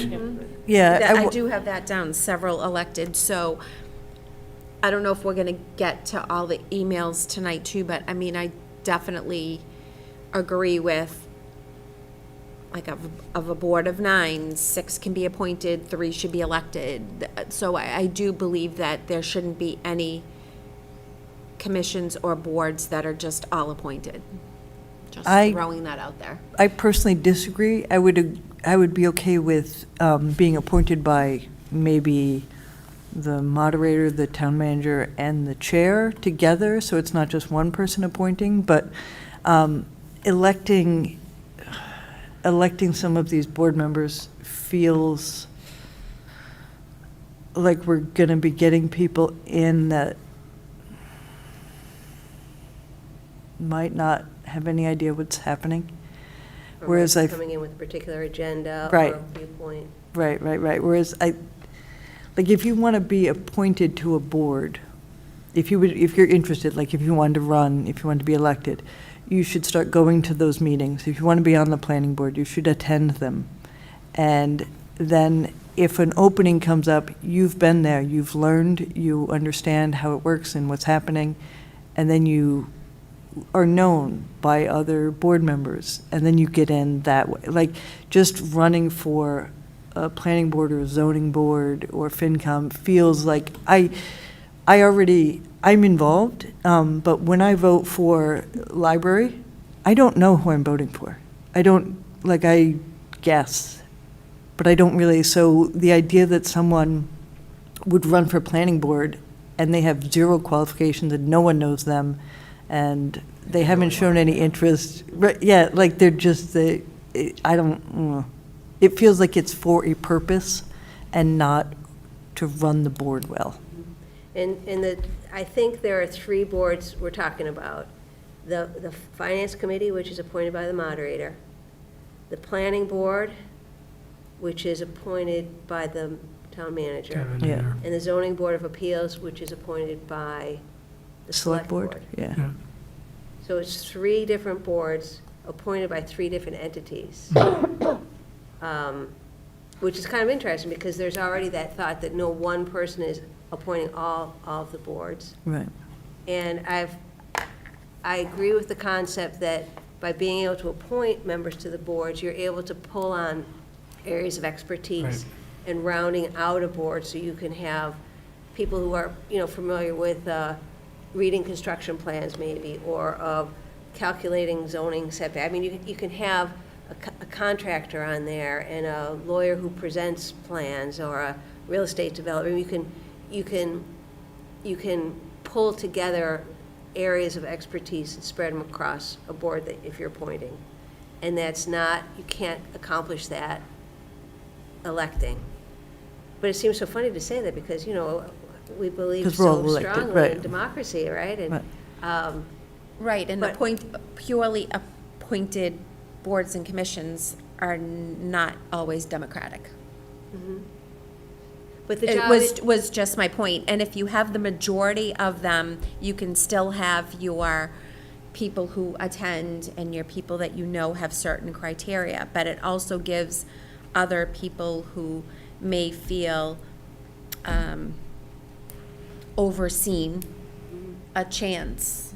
Yeah,
I do have that down, several elected, so I don't know if we're gonna get to all the emails tonight too, but I mean, I definitely agree with, like, of a board of 9, 6 can be appointed, 3 should be elected. So I do believe that there shouldn't be any commissions or boards that are just all appointed. Just
I-
throwing that out there.
I personally disagree. I would be okay with being appointed by maybe the moderator, the town manager, and the chair together, so it's not just one person appointing, but electing some of these board members feels like we're going to be getting people in that might not have any idea what's happening.
Or
Whereas I,
coming in with a particular agenda
Right.
or viewpoint.
right. Whereas like if you want to be appointed to a board, if you're interested, like if you wanted to run, if you wanted to be elected, you should start going to those meetings. If you want to be on the planning board, you should attend them. And then if an opening comes up, you've been there, you've learned, you understand how it works and what's happening, and then you are known by other board members, and then you get in that way. Like, just running for a planning board or a zoning board or FinCom feels like I'm involved, but when I vote for library, I don't know who I'm voting for. I guess, but I don't really. So the idea that someone would run for planning board and they have 0 qualifications and no one knows them, and they haven't shown any interest, right, yeah, like they're just, it feels like it's for a purpose and not to run the board well.
I think there are 3 boards we're talking about. The Finance Committee, which is appointed by the moderator, the Planning Board, which is appointed by the town manager,
Yeah.
and the Zoning Board of Appeals, which is appointed by the
Select board, yeah.
Yeah.
So it's 3 different boards appointed by 3 different entities. Which is kind of interesting, because there's already that thought that no one person is appointing all of the boards.
Right.
And I agree with the concept that by being able to appoint members to the boards, you're able to pull on areas of expertise
Right.
and rounding out a board, so you can have people who are, familiar with reading construction plans maybe, or of calculating zoning setback. I mean, you can have a contractor on there and a lawyer who presents plans, or a real estate developer. You can pull together areas of expertise and spread them across a board that, if you're appointing. And you can't accomplish that electing. But it seems so funny to say that, because, we believe
'Cause we're all
so
elected,
strongly
right.
in democracy, right? And,
Right.
Right, and
But-
purely appointed boards and commissions are not always democratic.
but the
It
job.
was just my point. And if you have the majority of them, you can still have your people who attend and your people that you know have certain criteria. But it also gives other people who may feel overseen a chance.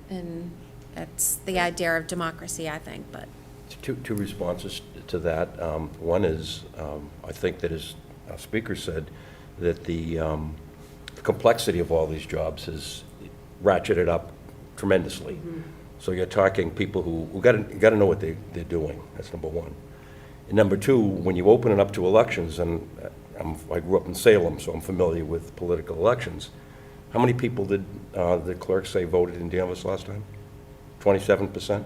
And that's the idea of democracy, I think, but.
Two responses to that. One is, I think that, as our speaker said, that the complexity of all these jobs has ratcheted up tremendously. So you're talking people who got to know what they're doing. That's number one. And number two, when you open it up to elections, and I grew up in Salem, so I'm familiar with political elections. How many people did the clerk say voted in Danvers last time? 27%?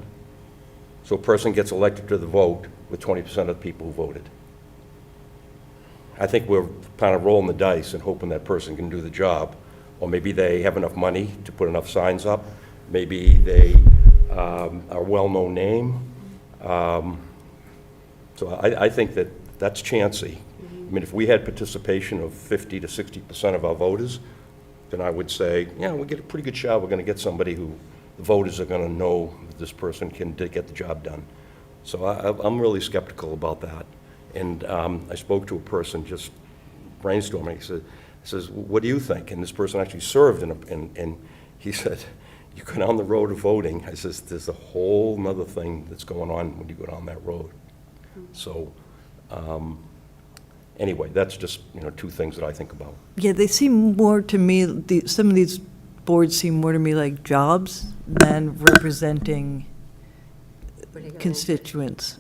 So a person gets elected to the vote with 20% of the people who voted. I think we're kind of rolling the dice and hoping that person can do the job. Or maybe they have enough money to put enough signs up. Maybe they are a well-known name. So I think that's chancy. I mean, if we had participation of 50 to 60% of our voters, then I would say, yeah, we get a pretty good shot. We're going to get somebody who the voters are going to know that this person can get the job done. So I'm really skeptical about that. And I spoke to a person just brainstorming. He says, what do you think? And this person actually served and he said, you go down the road of voting. I says, there's a whole nother thing that's going on when you go down that road. So, anyway, that's just, two things that I think about.
Yeah, they seem more to me, some of these boards seem more to me like jobs than representing
Particular
constituents.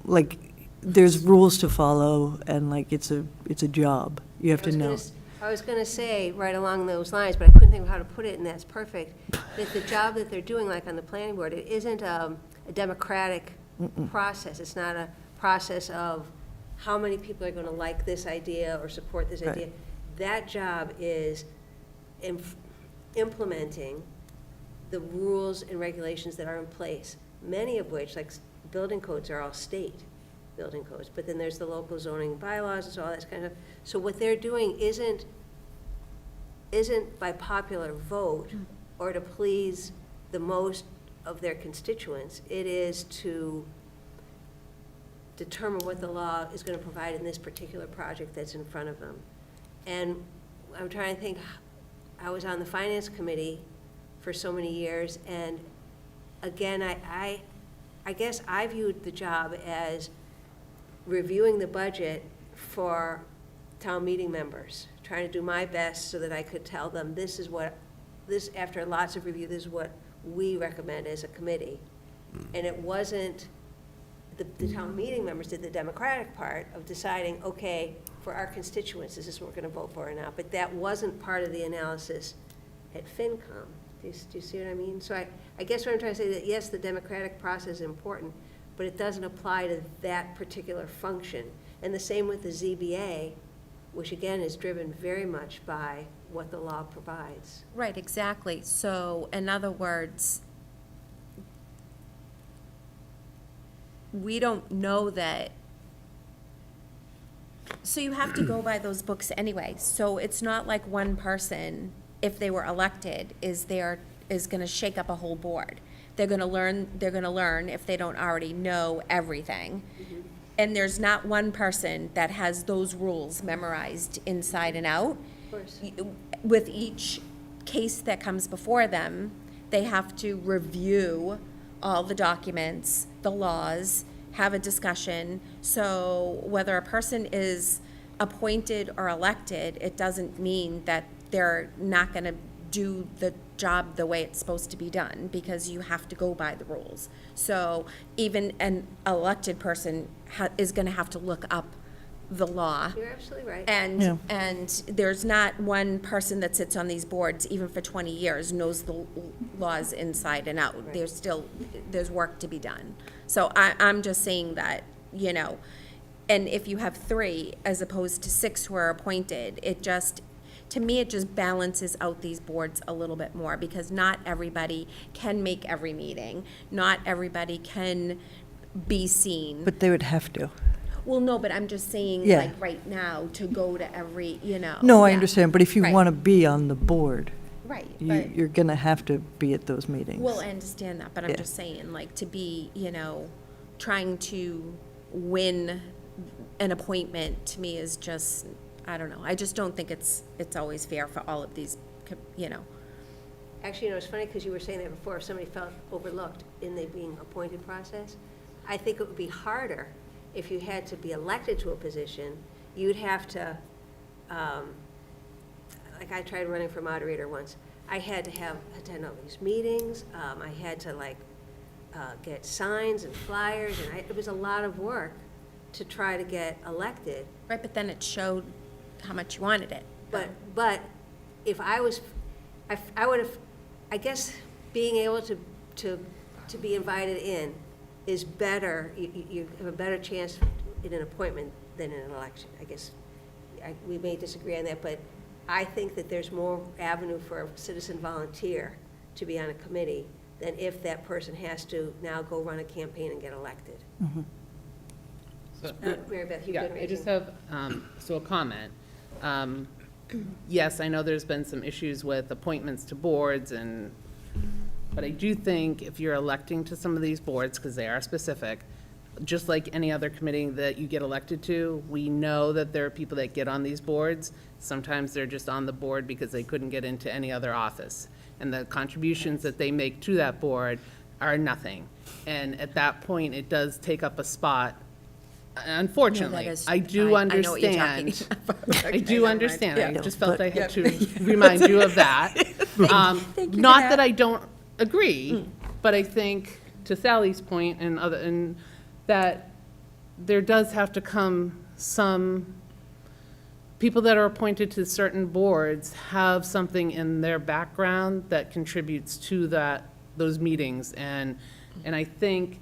Like, there's rules to follow, and like, it's a job. You have to know.
I was gonna say, right along those lines, but I couldn't think of how to put it, and that's perfect, that the job that they're doing, like on the planning board, it isn't a democratic process. It's not a process of how many people are gonna like this idea or support this
Right.
idea. That job is implementing the rules and regulations that are in place, many of which, like building codes, are all state building codes, but then there's the local zoning bylaws and so all that kind of, so what they're doing isn't by popular vote or to please the most of their constituents. It is to determine what the law is gonna provide in this particular project that's in front of them. And I'm trying to think, I was on the finance committee for so many years, and again, I guess I viewed the job as reviewing the budget for town meeting members, trying to do my best so that I could tell them, after lots of review, this is what we recommend as a committee. And it wasn't, the town meeting members did the democratic part of deciding, okay, for our constituents, this is what we're gonna vote for or not, but that wasn't part of the analysis at FinCom. Do you see what I mean? So I guess what I'm trying to say, that yes, the democratic process is important, but it doesn't apply to that particular function. And the same with the ZBA, which again is driven very much by what the law provides.
Right, exactly. So, in other words, we don't know that. So you have to go by those books anyway. So it's not like one person, if they were elected, is gonna shake up a whole board. They're gonna learn if they don't already know everything. And there's not one person that has those rules memorized inside and out.
Of course.
With each case that comes before them, they have to review all the documents, the laws, have a discussion. So whether a person is appointed or elected, it doesn't mean that they're not gonna do the job the way it's supposed to be done, because you have to go by the rules. So even an elected person is gonna have to look up the law.
You're absolutely right.
Yeah.
And there's not one person that sits on these boards, even for 20 years, knows the laws inside and out.
Right.
There's work to be done. So I'm just saying that, and if you have 3 as opposed to 6 who are appointed, to me, it just balances out these boards a little bit more, because not everybody can make every meeting. Not everybody can be seen.
But they would have to.
Well, no, but I'm just saying,
Yeah.
like, right now, to go to every,
No, I
yeah.
understand, but if you
Right.
want to be on the board,
Right, but,
you're going to have to be at those meetings.
well, I understand that, but I'm
Yeah.
just saying, like, to be, trying to win an appointment, to me, is just, I don't know. I just don't think it's always fair for all of these,
Actually, it's funny, because you were saying that before, if somebody felt overlooked in the being appointed process, I think it would be harder if you had to be elected to a position. You'd have to, like I tried running for moderator once, I had to attend all these meetings, I had to get signs and flyers, and it was a lot of work to try to get elected.
right, but then it showed how much you wanted it.
But if I was, I would have, I guess, being able to be invited in is better, you have a better chance in an appointment than in an election, I guess. We may disagree on that, but I think that there's more avenue for a citizen volunteer to be on a committee than if that person has to now go run a campaign and get elected.
So-
Mary Beth, you've
Yeah,
been
I just
raising.
have, so a comment. Yes, I know there's been some issues with appointments to boards but I do think if you're electing to some of these boards, because they are specific, just like any other committee that you get elected to, we know that there are people that get on these boards. Sometimes they're just on the board because they couldn't get into any other office. And the contributions that they make to that board are nothing. And at that point, it does take up a spot. Unfortunately,
is-
I do
I know what you're talking
understand.
about.
I do understand. I
Yeah.
just felt I had
But-
to remind you of that.
thank you for
Not
that.
that I don't agree, but I think, to Sally's point and that there does have to come some, people that are appointed to certain boards have something in their background that contributes to those meetings. And I think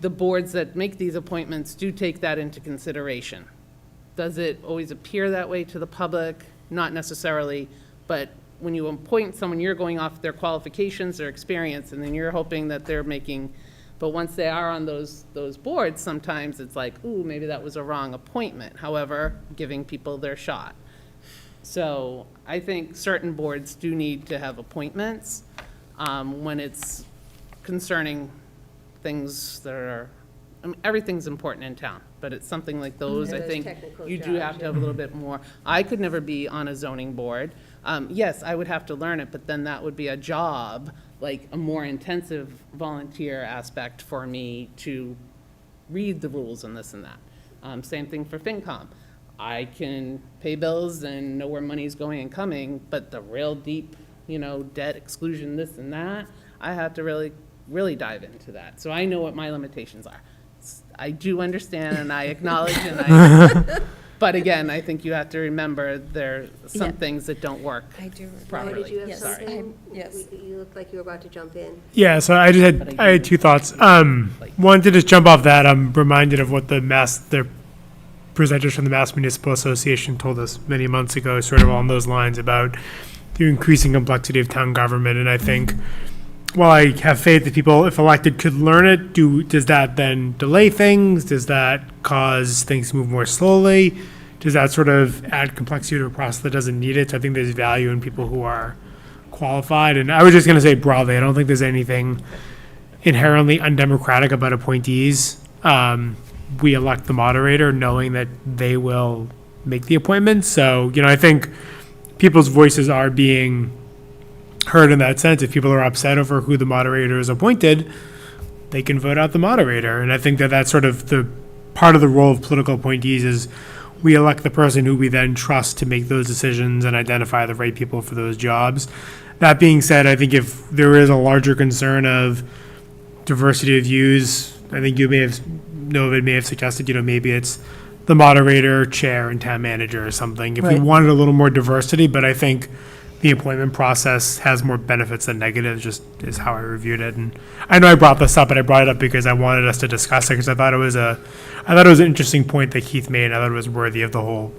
the boards that make these appointments do take that into consideration. Does it always appear that way to the public? Not necessarily, but when you appoint someone, you're going off their qualifications, their experience, and then you're hoping that they're making, but once they are on those boards, sometimes it's like, ooh, maybe that was a wrong appointment. However, giving people their shot. So I think certain boards do need to have appointments when it's concerning things that are, I mean, everything's important in town, but it's something like those,
Yeah,
I
those
think
technical
you do have
jobs,
to have a little bit more. I could never be on a zoning board. Yes, I would have to learn it, but then that would be a job, like a more intensive volunteer aspect for me to read the rules and this and that. Same thing for FinCom. I can pay bills and know where money's going and coming, but the real deep, debt exclusion, this and that, I have to really dive into that. So I know what my limitations are. I do understand and I acknowledge but again, I think you have to remember there are some
Yeah.
things that don't work
I do.
properly.
Did you have
Yes.
something?
Yes.
You looked like you were about to jump in.
Yeah, so I just had, I had two thoughts. One, to just jump off that, I'm reminded of what the presenters from the Mass Municipal Association told us many months ago, sort of along those lines about the increasing complexity of town government. And I think, while I have faith that people, if elected, could learn it, does that then delay things? Does that cause things to move more slowly? Does that sort of add complexity to a process that doesn't need it? So I think there's value in people who are qualified. And I was just going to say broadly, I don't think there's anything inherently undemocratic about appointees. We elect the moderator knowing that they will make the appointments. So, I think people's voices are being heard in that sense. If people are upset over who the moderator is appointed, they can vote out the moderator. And I think that that's sort of the part of the role of political appointees is we elect the person who we then trust to make those decisions and identify the right people for those jobs. That being said, I think if there is a larger concern of diversity of views, I think Novid may have suggested, maybe it's the moderator, chair, and town manager or something. If we
Right.
wanted a little more diversity, but I think the appointment process has more benefits than negatives, just is how I reviewed it. And I know I brought this up, but I brought it up because I wanted us to discuss it, because I thought it was an interesting point that Keith made, and I thought it was worthy of the whole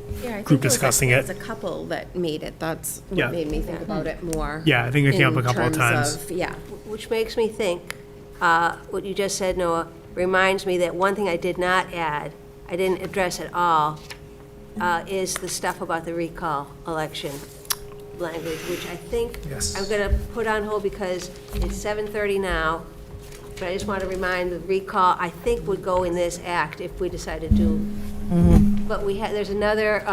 group discussing it.
There's a couple that made it. That's
Yeah.
what mame me think about it more.
Yeah, I think it came up a
in
couple of
terms
times.
of- Yeah.
Which makes me think, what you just said, Noah, reminds me that one thing I did not add, I didn't address at all, is the stuff about the recall election language, which I think
Yes.
I'm going to put on hold because it's 7:30 now, but I just want to remind the recall, I think would go in this act if we decide to do. But there's another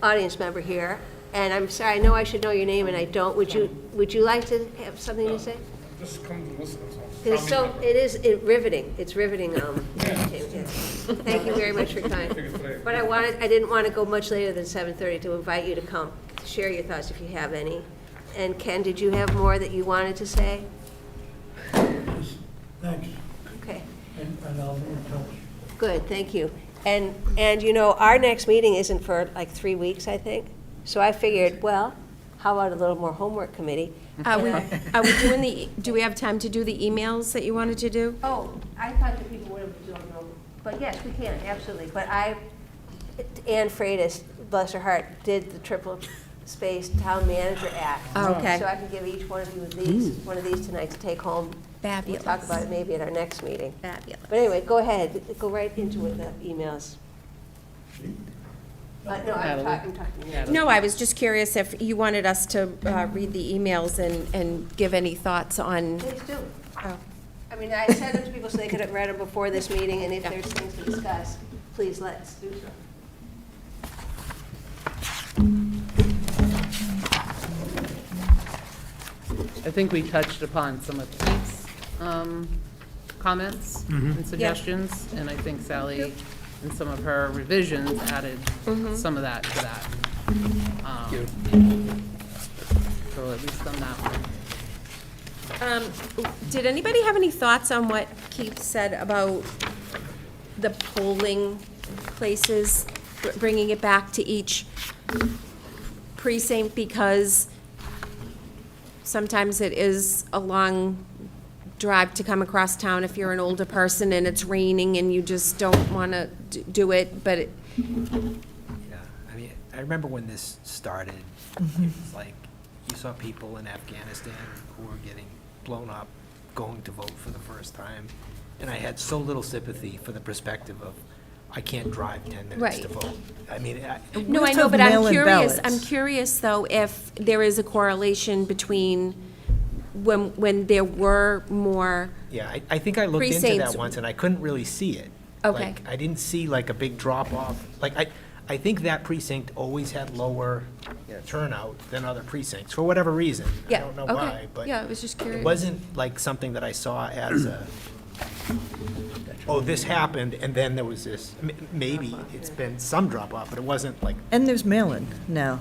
audience member here, and I'm sorry, I know I should know your name and I don't. Would you like to have something to say?
Just come to listen, that's all.
It is riveting, it's riveting, yes. Thank you very much for your time. But I didn't want to go much later than 7:30 to invite you to come, to share your thoughts if you have any. And Ken, did you have more that you wanted to say?
Thanks,
Okay,
and I'll be in touch.
good, thank you. And our next meeting isn't for like 3 weeks, I think. So I figured, well, how about a little more homework committee?
Are we doing do we have time to do the emails that you wanted to do?
Oh, I thought that people would have done them, but yes, we can, absolutely. But Ann Freitas, bless her heart, did the triple space town manager act.
Oh, okay.
So I can give each one of you one of these tonight to take home.
Fabulous.
We'll talk about it maybe at our next meeting.
Fabulous.
But anyway, go ahead, go right into it, the emails. No, I'm talking.
No, I was just curious if you wanted us to read the emails and give any thoughts on,
Please do.
oh,
I I mean, I sent them to people so they could have read them before this meeting, and if there's things to discuss, please let's do so.
I think we touched upon some of Keith's comments and suggestions, and I think Sally, in some of her revisions, added some of that to that. So at least on that one.
Did anybody have any thoughts on what Keith said about the polling places, bringing it back to each precinct? Because sometimes it is a long drive to come across town if you're an older person and it's raining and you just don't want to do it, but it,
Yeah, I mean, I remember when this started, it was like, you saw people in Afghanistan who were getting blown up, going to vote for the first time, and I had so little sympathy for the perspective of, I can't drive 10 minutes to
Right.
vote. I mean,
no, I
Let's
know,
have
but I'm
mail-in
curious,
ballots.
I'm curious though if there is a correlation between when there were more,
yeah, I think I looked into
Precincts.
that once, and I couldn't really see it.
Okay.
Like, I didn't see like a big drop-off. Like, I think that precinct always had lower turnout than other precincts, for whatever reason.
yeah,
I don't know
okay.
why, but
Yeah, I was just curious.
it wasn't like something that I saw as a, oh, this happened, and then there was this, maybe it's been some drop-off, but it wasn't like,
And there's mail-in now.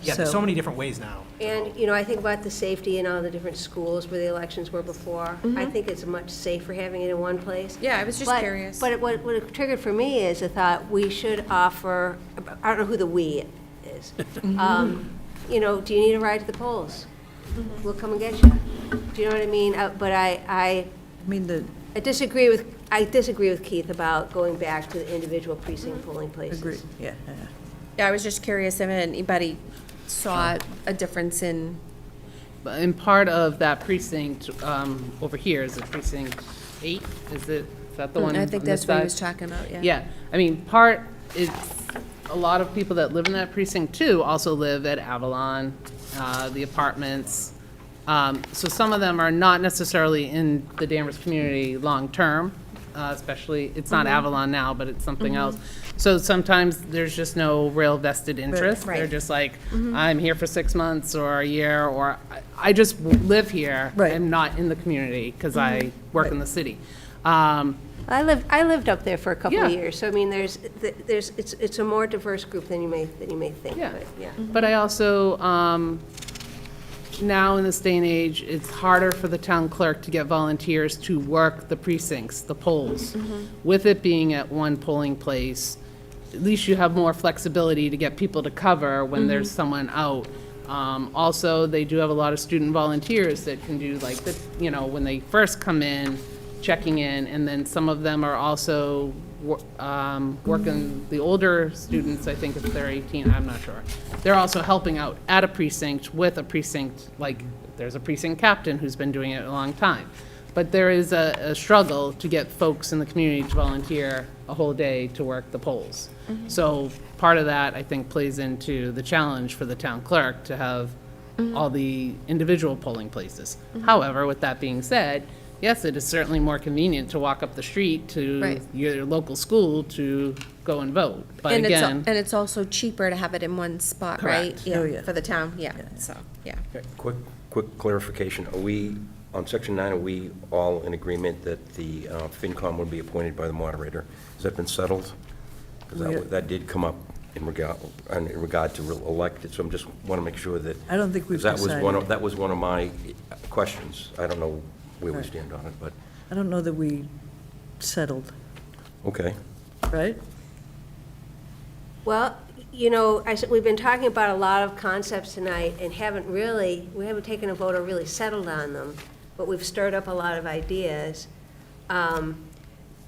yeah, there's so many different ways now.
And, you know, I think about the safety in all the different schools where the elections were before. I think it's much safer having it in one place.
Yeah, I was just
But-
curious.
But what it triggered for me is a thought, we should offer, I don't know who the "we" is. You know, do you need a ride to the polls? We'll come and get you. Do you know what I mean? But I
I mean,
disagree with Keith about going back to the individual precinct polling places.
agree, yeah.
Yeah, I was just curious if anybody saw a difference in,
And part of that precinct over here is it precinct 8? Is that the one?
I think
on this
that's what he was
side?
talking about, yeah.
Yeah, I mean, it's, a lot of people that live in that precinct too also live at Avalon, the apartments. So some of them are not necessarily in the Danvers community long-term, especially, it's not Avalon now, but it's something else. So sometimes there's just no real vested interest. They're
Right.
just like, I'm here for 6 months or a year, or I just live here.
Right.
I'm not in the community because I work in the city.
I lived up there for a couple
Yeah.
of years, so I mean, it's a more diverse group than you may think,
Yeah.
but, yeah.
But I also, now in this day and age, it's harder for the town clerk to get volunteers to work the precincts, the polls. With it being at one polling place, at least you have more flexibility to get people to cover when there's someone out. Also, they do have a lot of student volunteers that can do like the, when they first come in, checking in, and then some of them are also working, the older students, I think if they're 18, I'm not sure. They're also helping out at a precinct with a precinct, like, there's a precinct captain who's been doing it a long time. But there is a struggle to get folks in the community to volunteer a whole day to work the polls. So part of that, I think, plays into the challenge for the town clerk to have all the individual polling places. However, with that being said, yes, it is certainly more convenient to walk up the street to
Right.
your local school to go and vote. But
and
again,
and it's also cheaper to have it in one spot, right?
Correct.
Oh, yeah.
For the town, yeah, so, yeah.
Quick clarification. Are we, on Section 9, are we all in agreement that the FinCom would be appointed by the moderator? Has that been settled? 'Cause that did come up in regard to elected, so I'm just want to make sure that.
I don't think we've
'cause
decided.
that was one of my questions. I don't know where we stand on it, but,
I don't know that we settled,
okay.
right?
Well, you know, we've been talking about a lot of concepts tonight and we haven't taken a vote or really settled on them, but we've stirred up a lot of ideas.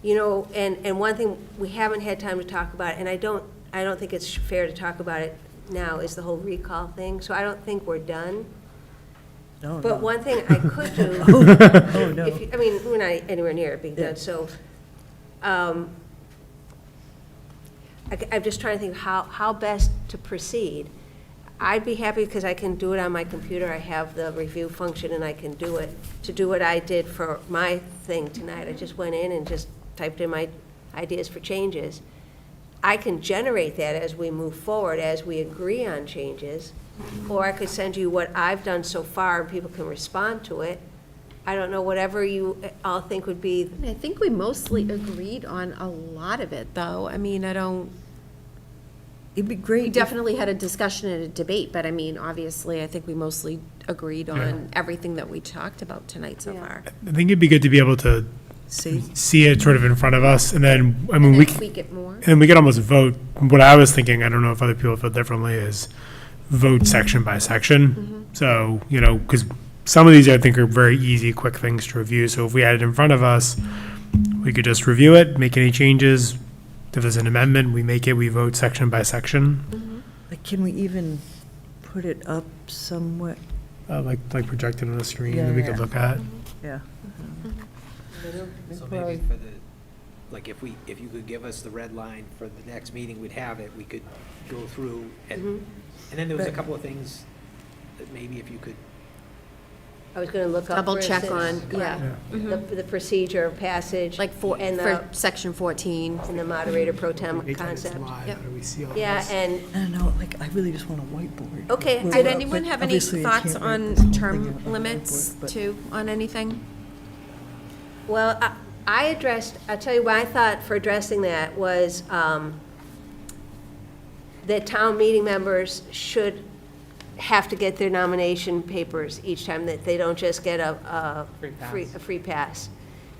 You know, and one thing we haven't had time to talk about, and I don't think it's fair to talk about it now, is the whole recall thing, so I don't think we're done.
No,
But
no.
one thing I could do.
Oh, no.
I mean, we're not anywhere near it being
Yeah.
done, so, I'm just trying to think how best to proceed. I'd be happy because I can do it on my computer. I have the review function and I can do it. To do what I did for my thing tonight, I just went in and just typed in my ideas for changes. I can generate that as we move forward, as we agree on changes, or I could send you what I've done so far and people can respond to it. I don't know, whatever you all think would be.
I think we mostly agreed on a lot of it, though. I mean,
It'd be great.
we
if-
definitely had a discussion and a debate, but I mean, obviously, I think we mostly agreed on everything that we talked about tonight so
Yeah.
far.
I think it'd be good to be able to see it sort of in front of us, and then, I mean, we,
And tweak it more.
and we could almost vote. What I was thinking, I don't know if other people feel differently, is vote section by section. So, you know, because some of these I think are very easy, quick things to review. So if we had it in front of us, we could just review it, make any changes. If there's an amendment, we make it, we vote section by section,
Like, can we even put it up somewhere?
like projected on a screen
Yeah,
that we
yeah.
could look at.
Yeah.
So maybe for the, like, if you could give us the red line for the next meeting, we'd have it, we could go through, and then there was a
Right.
couple of things that maybe if you could,
I was going to look up,
Double
for
check on,
instance,
yeah,
the procedure passage.
like for
and
for
the,
section 14.
and the moderator pro tem
Anytime it's
concept.
live,
Yep.
how do we see all
Yeah,
this?
and
I don't know, like, I really just want a whiteboard.
Okay,
Well,
Did
but
anyone have any
obviously I
thoughts
can't write
on
this whole thing
term
out on a
limits,
whiteboard, but-
too, on anything?
Well, I addressed, I'll tell you what I thought for addressing that was that town meeting members should have to get their nomination papers each time, that they don't just get a free pass.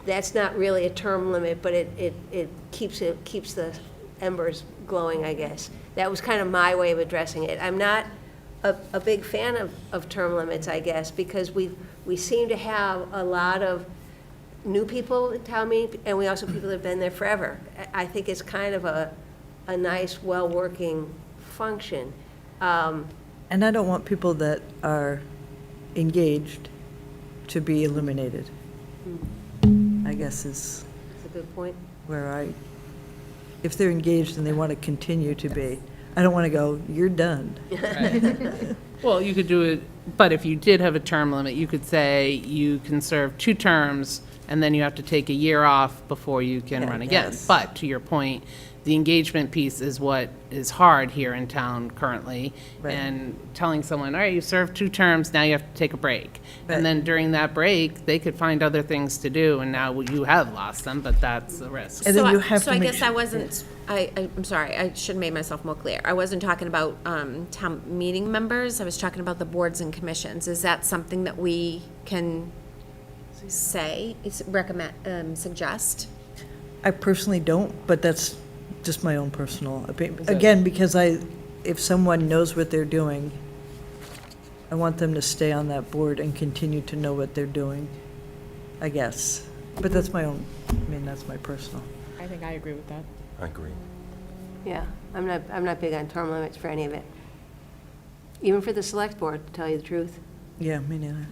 That's not really a term limit, but it keeps the embers glowing, I guess. That was kind of my way of addressing it. I'm not a big fan of term limits, I guess, because we seem to have a lot of new people in town meeting, and we also have people that have been there forever. I think it's kind of a nice, well-working function.
And I don't want people that are engaged to be eliminated, I guess is
That's a good point.
where if they're engaged and they want to continue to be, I don't want to go, you're done.
Well, you could do it, but if you did have a term limit, you could say you can serve 2 terms, and then you have to take a year off before you can
Yeah,
run again.
yes.
But to your point, the engagement piece is what is hard here in town currently.
Right.
And telling someone, all right, you served 2 terms, now you have to take a break.
Right.
And then during that break, they could find other things to do, and now you have lost them, but that's a risk.
And then
So
you
I-
have to
So I
make
guess I
sure-
wasn't, I'm sorry, I should have made myself more clear. I wasn't talking about town meeting members, I was talking about the boards and commissions. Is that something that we can say, recommend, suggest?
I personally don't, but that's just my own personal opinion. Again, because if someone knows what they're doing, I want them to stay on that board and continue to know what they're doing, I guess. But that's my own, that's my personal.
I think I agree with that.
I agree.
Yeah, I'm not big on term limits for any of it. Even for the select board, to tell you the truth.
Yeah, me neither.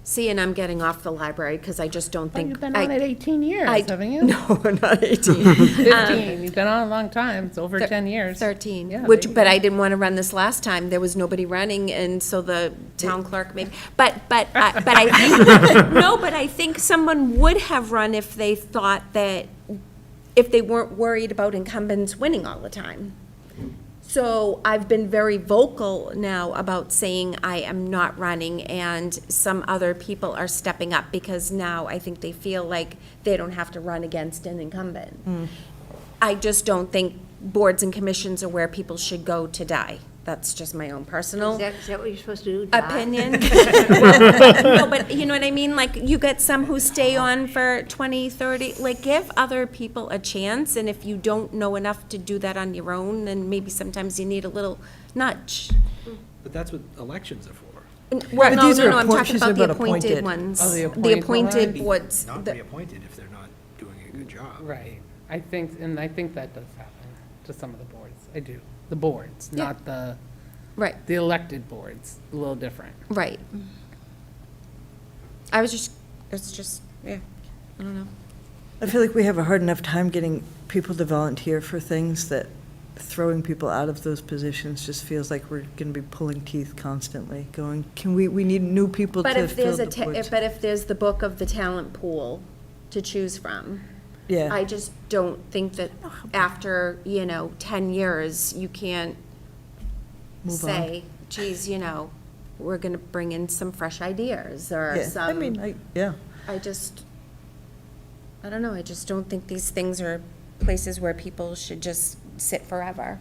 See, and I'm getting off the library because I just don't think.
You've been on it 18 years,
I-
haven't you?
No, not 18.
15, you've been on a long time, it's over 10 years.
13,
Yeah,
which, but I didn't want to run this last time. There was nobody running, and so the town clerk maybe, but I, no, but I think someone would have run if they thought that, if they weren't worried about incumbents winning all the time. So I've been very vocal now about saying I am not running, and some other people are stepping up because now I think they feel like they don't have to run against an incumbent. I just don't think boards and commissions are where people should go to die. That's just my own personal
Is that what you're supposed to do? die?
opinion. Well, no, but you know what I mean? Like, you get some who stay on for 20, 30, like, give other people a chance, and if you don't know enough to do that on your own, then maybe sometimes you need a little nudge.
but that's what elections are for.
Well, no,
these
no,
are
no, I'm talking
she's
about the
about
appointed
appointed.
ones.
Oh, the
The
appointed
appointed
ones.
boards.
Not
the-
reappointed if they're not doing a good job.
Right, I think that does happen to some of the boards, I do. The boards,
Yeah.
not
Right,
the elected boards, a little different.
right. It's just, yeah, I don't know.
I feel like we have a hard enough time getting people to volunteer for things that throwing people out of those positions just feels like we're going to be pulling teeth constantly, going, we need new people
But
to
if there's
fill
a,
the boards.
but if there's the book of the talent pool to choose from,
Yeah,
I just don't think that after, 10 years, you can't
Move on.
say, geez, we're gonna bring in some fresh ideas or
yeah, I mean,
some,
yeah.
I don't know, I just don't think these things are places where people should just sit forever.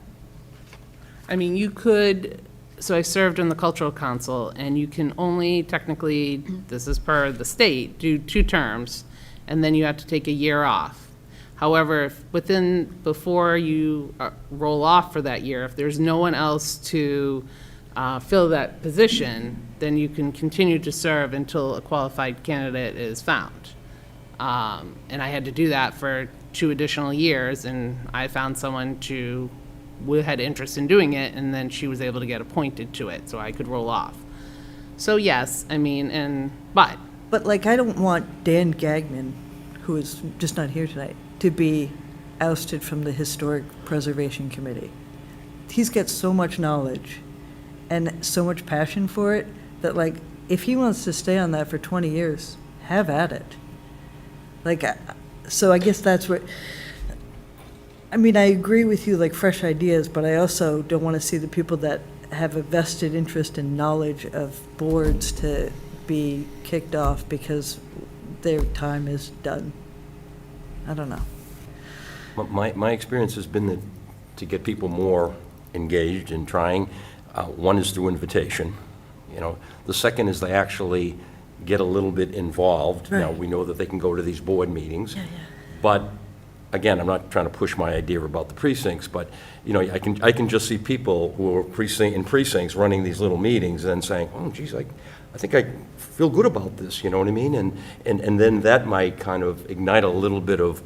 I mean, you could, so I served on the cultural council, and you can only technically, this is per the state, do 2 terms, and then you have to take a year off. However, if before you roll off for that year, if there's no one else to fill that position, then you can continue to serve until a qualified candidate is found. And I had to do that for 2 additional years, and I found someone who had interest in doing it, and then she was able to get appointed to it, so I could roll off. So yes, I mean, but
But like, I don't want Dan Gagnon, who is just not here tonight, to be ousted from the Historic Preservation Committee. He's got so much knowledge and so much passion for it that, like, if he wants to stay on that for 20 years, have at it. Like, so I guess that's what, I mean, I agree with you, like, fresh ideas, but I also don't want to see the people that have a vested interest and knowledge of boards to be kicked off because their time is done. I don't know.
My experience has been that to get people more engaged in trying, one is through invitation. The second is they actually get a little bit involved. Now,
Right.
we know that they can go to these board meetings. But, again, I'm not trying to push my idea about the precincts, but, I can just see people who are in precincts running these little meetings and saying, oh, geez, I think I feel good about this, you know what I mean? And then that might kind of ignite a little bit of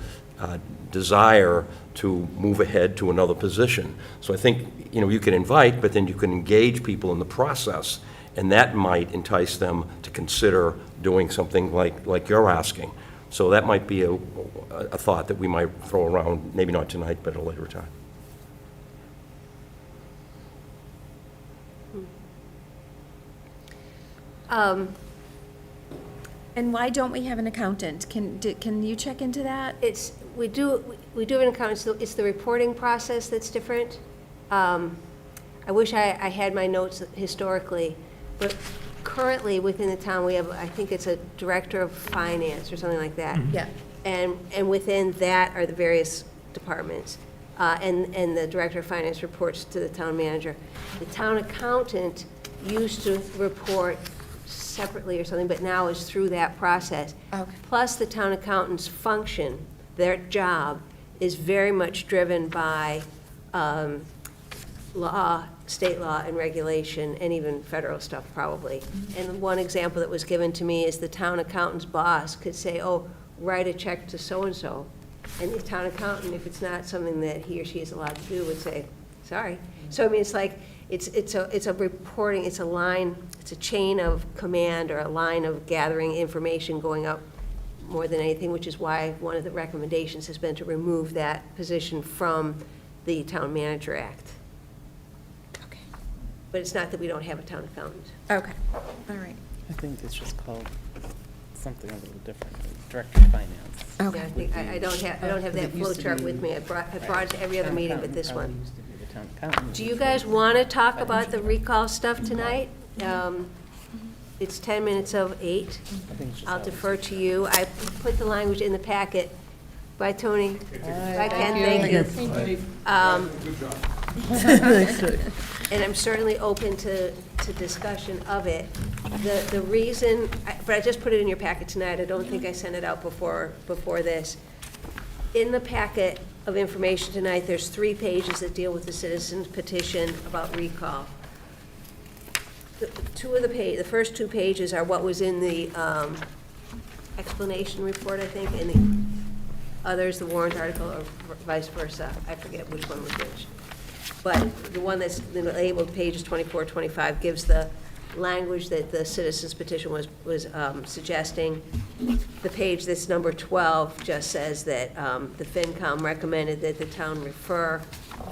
desire to move ahead to another position. So I think, you can invite, but then you can engage people in the process, and that might entice them to consider doing something like you're asking. So that might be a thought that we might throw around, maybe not tonight, but at a later time.
And why don't we have an accountant? Can you check into that?
We do have an accountant, so it's the reporting process that's different. I wish I had my notes historically, but currently within the town, we have, I think it's a director of finance or something like that.
Yeah.
And within that are the various departments. And the director of finance reports to the town manager. The town accountant used to report separately or something, but now is through that process.
Okay.
Plus, the town accountant's function, their job, is very much driven by law, state law and regulation, and even federal stuff probably. And one example that was given to me is the town accountant's boss could say, oh, write a check to so-and-so. And the town accountant, if it's not something that he or she is allowed to do, would say, sorry. So I mean, it's like, it's a reporting, it's a line, it's a chain of command or a line of gathering information going up more than anything, which is why one of the recommendations has been to remove that position from the Town Manager Act.
Okay.
But it's not that we don't have a town accountant.
Okay, all right.
I think it's just called something a little different, director of finance.
Yeah, I think, I don't have that flow chart with me. I brought it to every other meeting but this one. Do you guys want to talk about the recall stuff tonight? It's 10 minutes of 8. I'll defer to you. I put the language in the packet. Bye, Tony. Bye, Ken, thank you. And I'm certainly open to discussion of it. The reason, but I just put it in your packet tonight. I don't think I sent it out before this. In the packet of information tonight, there's 3 pages that deal with the citizens petition about recall. The first 2 pages are what was in the explanation report, I think, and the others, the warrant article, or vice versa. I forget which one was which. But the one that's labeled pages 24, 25 gives the language that the citizens petition was suggesting. The page that's number 12 just says that the FinCom recommended that the town refer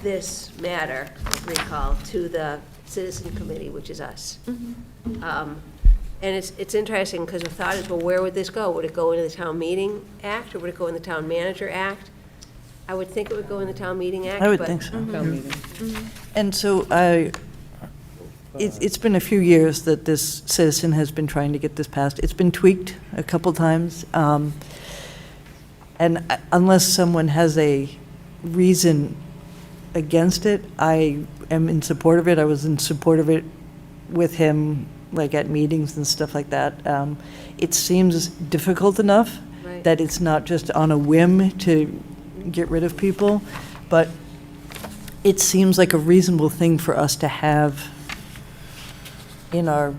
this matter of recall to the citizen committee, which is us. And it's interesting, because the thought is, well, where would this go? Would it go into the Town Meeting Act, or would it go in the Town Manager Act? I would think it would go in the Town Meeting Act,
I would
but-
think so.
Town meeting.
And so it's been a few years that this citizen has been trying to get this passed. It's been tweaked a couple times. And unless someone has a reason against it, I am in support of it. I was in support of it with him, like at meetings and stuff like that. It seems difficult enough
Right.
that it's not just on a whim to get rid of people, but it seems like a reasonable thing for us to have in our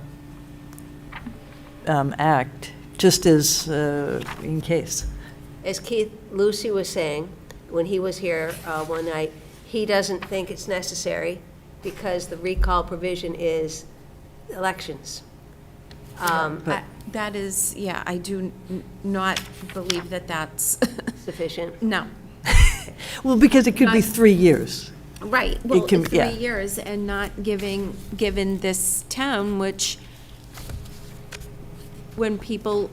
act, just as in case.
As Keith Lucy was saying, when he was here one night, he doesn't think it's necessary because the recall provision is elections.
That is, yeah, I do not believe that that's,
Sufficient.
no.
Well, because it could be 3 years.
Right, well,
can-
3
yeah.
years and not given this town, which, when people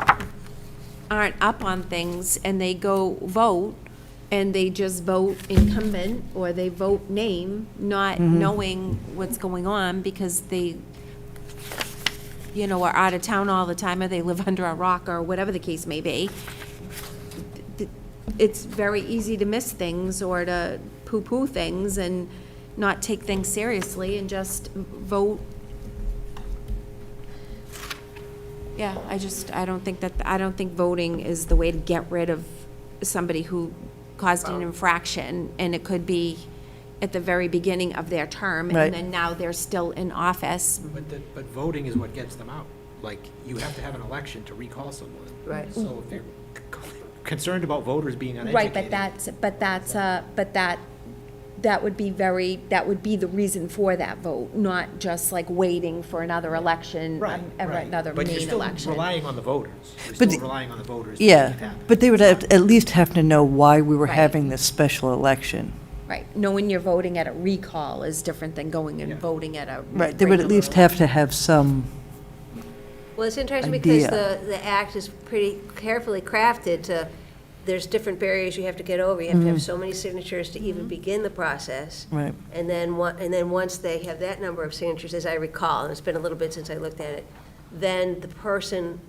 aren't up on things and they go vote, and they just vote incumbent, or they vote name, not knowing what's going on, because they, are out of town all the time, or they live under a rock, or whatever the case may be, it's very easy to miss things or to poo-poo things and not take things seriously and just vote. Yeah, I don't think voting is the way to get rid of somebody who caused an infraction, and it could be at the very beginning of their term,
Right.
and then now they're still in office.
But voting is what gets them out. Like, you have to have an election to recall someone.
Right.
So if you're concerned about voters being uneducated.
Right, that would be the reason for that vote, not just like waiting for another election,
Right, right.
another
But you're
main
still
election.
relying on the voters. You're
But
still
the-
relying on the voters. to
Yeah,
make it happen.
but they would have, at least have to know why we were
Right.
having this special election.
Right, knowing you're voting at a recall is different than going
Yeah.
and voting at a.
Right, they would at
regular
least have to have some,
Well, it's interesting because
Idea.
the act is pretty carefully crafted to, there's different barriers you have to get over. You have to have so many signatures to even begin the process.
right.
And then once they have that number of signatures, as I recall, and it's been a little bit since I looked at it, then the person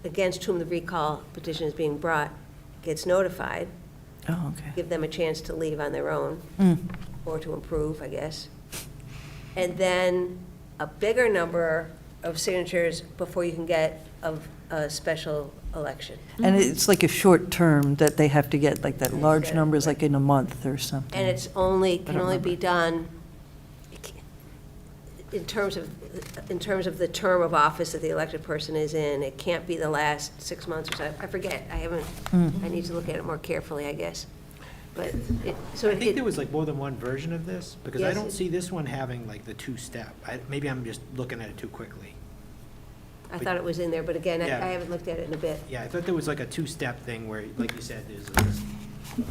against whom the recall petition is being brought gets notified,
Oh, okay.
give them a chance to leave on their own, or to improve, I guess. And then a bigger number of signatures before you can get a special election.
And it's like a short term that they have to get, like that large
Yeah.
numbers, like in a month or something.
And it's can only be done in terms of the term of office that the elected person is in. It can't be the last 6 months or so. I forget, I need to look at it more carefully, I guess. But
I think there was like more than one version of this, because I
Yes,
don't
it-
see this one having like the two-step. Maybe I'm just looking at it too quickly.
I thought it was in there, but again, I
Yeah.
haven't looked at it in a bit.
Yeah, I thought there was like a two-step thing where, like you said, there's a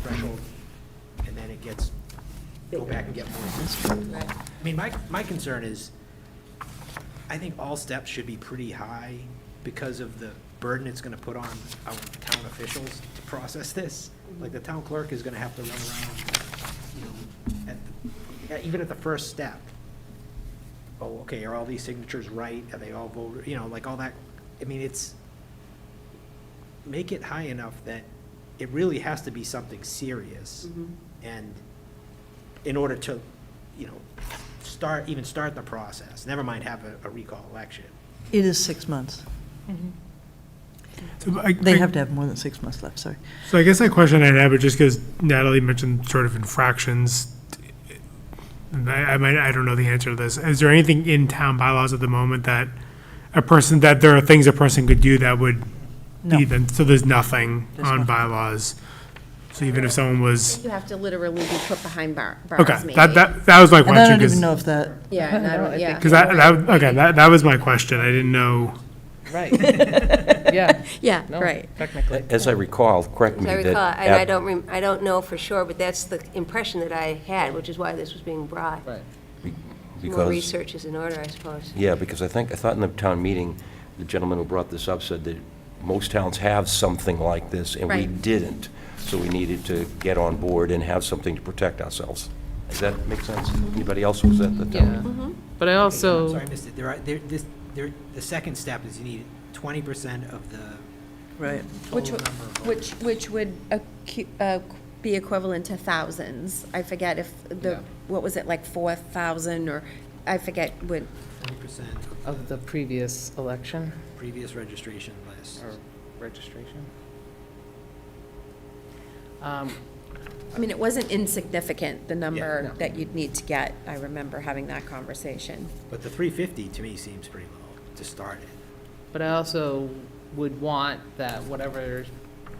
threshold, and then it gets, go back and get more.
Right.
I mean, my concern is, I think all steps should be pretty high because of the burden it's gonna put on our town officials to process this. Like, the town clerk is gonna have to run around, even at the first step. Oh, okay, are all these signatures right? Are they all voted, like all that. I mean, make it high enough that it really has to be something serious. And in order to, start the process, never mind have a recall election.
It is 6 months.
So
They have to have more than 6 months left, sorry.
So I guess that question I'd have, just because Natalie mentioned sort of infractions, and I don't know the answer to this. Is there anything in town bylaws at the moment that there are things a person could do that would
No.
lead them, so there's nothing
There's
on
nothing.
bylaws? So even if someone was,
You have to literally be put behind bars,
okay,
maybe.
that was my
And I
question,
don't
because,
even know if that,
Yeah, and I don't, yeah.
that was my question. I didn't know.
Right. Yeah.
Yeah,
No,
right.
Technically.
As I recall, correct
As
me,
I
that.
recall, and
at-
I don't know for sure, but that's the impression that I had, which is why this was being brought.
Right.
More
Because,
research is in order, I suppose.
yeah, because I thought in the town meeting, the gentleman who brought this up said that most towns have something like this, and we
Right.
didn't. So we needed to get on board and have something to protect ourselves. Does that make sense? Anybody else who was at the town
Yeah.
meeting?
But I
I'm
also,
sorry, I missed it. The second step is you need 20% of the
Right.
Which,
total
would-
number of votes.
which would be equivalent to thousands. I forget if the,
Yeah.
what was it, like 4,000, or, I forget what,
20%
of the previous election
previous registration list.
or registration.
I mean, it wasn't insignificant, the number
no.
that you'd need to get. I remember having that conversation.
But the 350 to me seems pretty low to start it.
But I also would want that whatever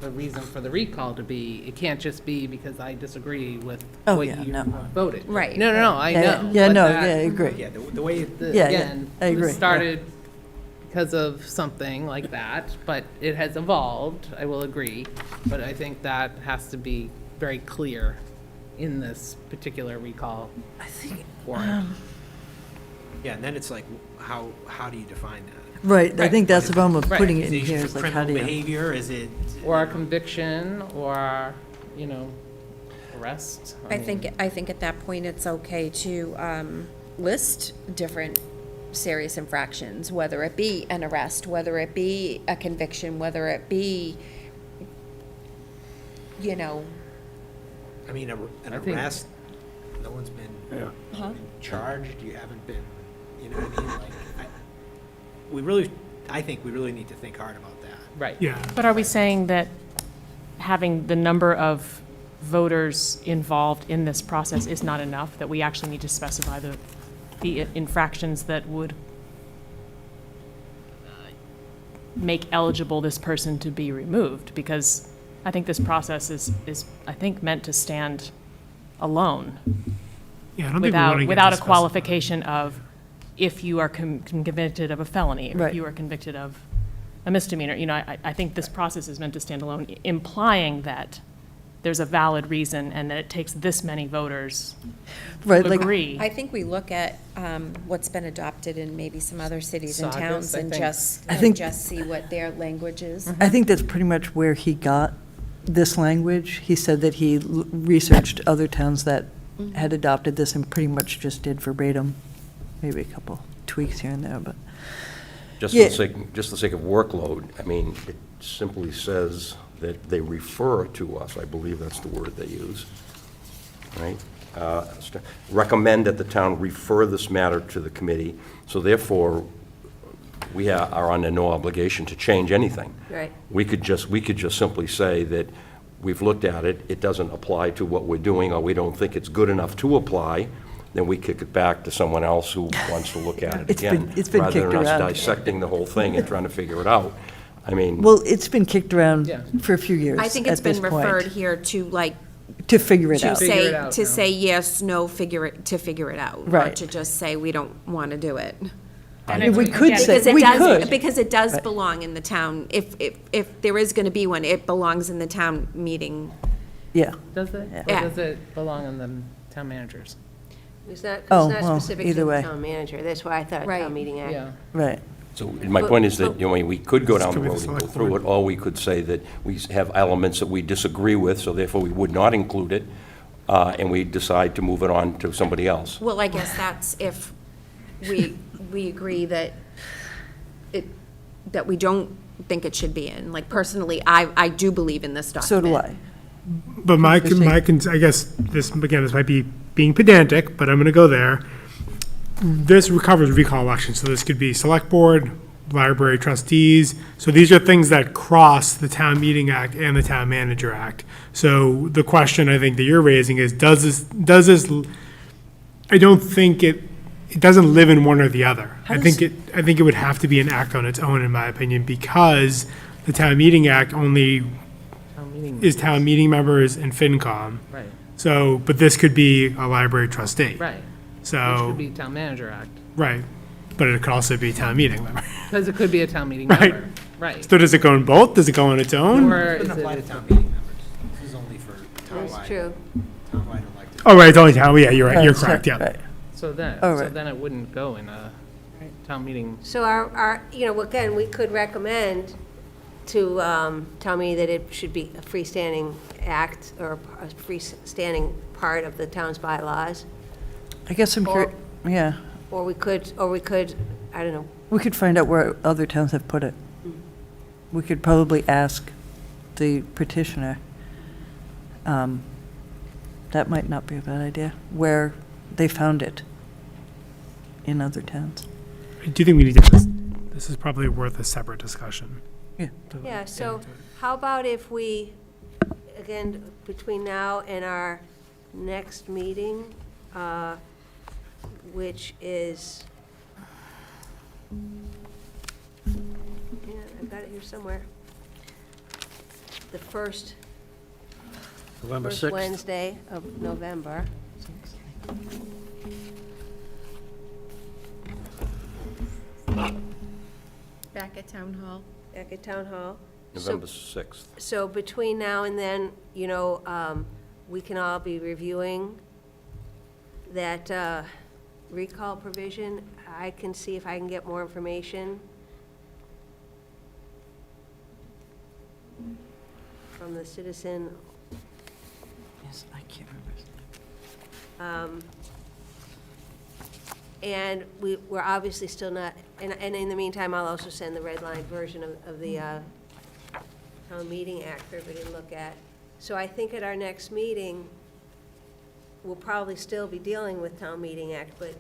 the reason for the recall to be, it can't just be because I disagree with
Oh,
what
yeah,
you
no.
voted.
Right.
No, I
Yeah,
know.
Yeah,
but
no,
that-
yeah, I agree.
Yeah, the way,
the-
Yeah,
Again,
I agree,
it
yeah.
started because of something like that, but it has evolved, I will agree. But I think that has to be very clear in this particular recall
I think,
warrant.
yeah, and then it's like, how do you define that?
right, I
Right.
think that's the problem with
Right.
putting it
Is
in
it
here,
for
is like, how
criminal
do you?
behavior, is it?
Or a conviction, or, arrest.
I
mean,
think at that point, it's okay to list different serious infractions, whether it be an arrest, whether it be a conviction, whether it be,
I mean, an
I think-
arrest, no one's been charged, you haven't been, you know what I mean? Like, I think we really need to think hard about that.
Right.
Yeah.
But are we saying that having the number of voters involved in this process is not enough, that we actually need to specify the infractions that would make eligible this person to be removed? Because I think this process is I think, meant to stand alone
Yeah, I don't think we want to get
without a
to specify.
qualification of if you are convicted of a felony, or
Right.
if you are convicted of a misdemeanor. I think this process is meant to stand alone, implying that there's a valid reason and that it takes this many voters
Right,
to
like,
agree.
I think we look at what's been adopted in maybe some other cities and
Saugus,
towns
I
and
think.
I think-
just see what their language is.
I think that's pretty much where he got this language. He said that he researched other towns that had adopted this and pretty much just did verbatim, maybe a couple tweaks here and there, but,
Just
Yeah.
just the sake of workload, I mean, it simply says that they refer to us, I believe that's the word they use, right? Recommend that the town refer this matter to the committee, so therefore, we are under no obligation to change anything.
Right.
We could just simply say that we've looked at it, it doesn't apply to what we're doing, or we don't think it's good enough to apply, then we kick it back to someone else who wants to look at it
It's
again.
been kicked
Rather than
around.
us dissecting the whole thing and trying to figure it out. I mean,
well, it's been kicked around
Yeah.
for a few years
I think it's
at this
been
point,
referred here to like,
to figure it
to
out.
Figure it
say,
out
to
now.
say yes, no, figure it out. Or
Right.
to just say, we don't want to do it.
We could say,
Because it
we
does,
could.
because it does
Right.
belong in the town, if there is going to be one, it belongs in the town meeting.
Yeah,
Does it?
Yeah.
Or
Yeah.
does it belong in the town managers?
It's not
Oh, well,
specific to
either
the
way.
town manager. That's why I thought
Right.
town meeting act.
Yeah.
right.
so my point is that, we could go down the
Still with
road
the
and go
select
through
board.
it, or we could say that we have elements that we disagree with, so therefore we would not include it, and we decide to move it on to somebody else.
Well, I guess that's if we agree that that we don't think it should be in. Like personally, I do believe in this
So
document.
do I.
But
Interesting.
I guess this, again, this might be being pedantic, but I'm gonna go there. This covers recall elections, so this could be select board, library trustees. So these are things that cross the town meeting act and the town manager act. So the question I think that you're raising is, does this, I don't think it doesn't live in one or the other. I think it would have to be an act on its own, in my opinion, because the town meeting act only
Town meeting.
is town meeting members and FinCom.
Right,
So, but this could be a library trustee.
right. Which
So,
could be town manager act.
right. but it could also be town meeting member.
Because it could be a town meeting
Right.
member. Right.
So does it go in both? Does it go on its own?
Or
It
is
doesn't apply to
it,
town meeting members. This is only for
That's
townwide,
true.
townwide elected.
Oh, right, it's only town, yeah, you're right, you're
Right, so-
correct, yeah.
right.
so then,
Oh,
so
right.
then it wouldn't go in a town meeting.
So our, you know, again, we could recommend to tell me that it should be a freestanding act or a freestanding part of the town's bylaws.
I guess I'm
Or-
curious, yeah,
Or we could, I don't know,
we could find out where other towns have put it. We could probably ask the petitioner. That might not be a bad idea, where they found it in other towns.
I do think we need to, this is probably worth a separate discussion.
Yeah.
yeah, so how about if we, again, between now and our next meeting, which is, yeah, I've got it here somewhere. The first
November
First
6th.
Wednesday of November.
Back at Town Hall.
Back at Town Hall.
November 6th.
So between now and then, you know, we can all be reviewing that recall provision. I can see if I can get more information from the citizen.
Yes, I can't remember.
And we're obviously still not, and in the meantime, I'll also send the red line version of the Town Meeting Act for everybody to look at. So I think at our next meeting, we'll probably still be dealing with Town Meeting Act, but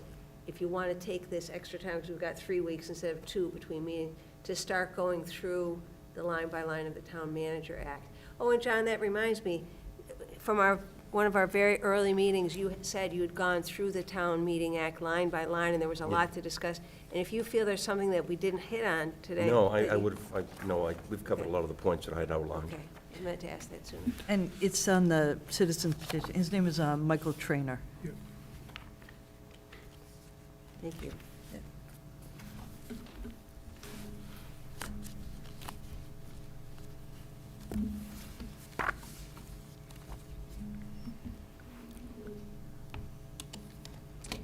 if you want to take this extra time, because we've got 3 weeks instead of 2 between meetings, to start going through the line by line of the Town Manager Act. Oh, and John, that reminds me, from one of our very early meetings, you had said you had gone through the Town Meeting Act line by line, and there was a lot to discuss. And if you feel there's something that we didn't hit on today.
No,
that
I
you-
would, no, we've covered a lot of the points that I had outlined.
Okay, I meant to ask that sooner.
And it's on the citizen petition. His name is Michael Trainer.
Thank you.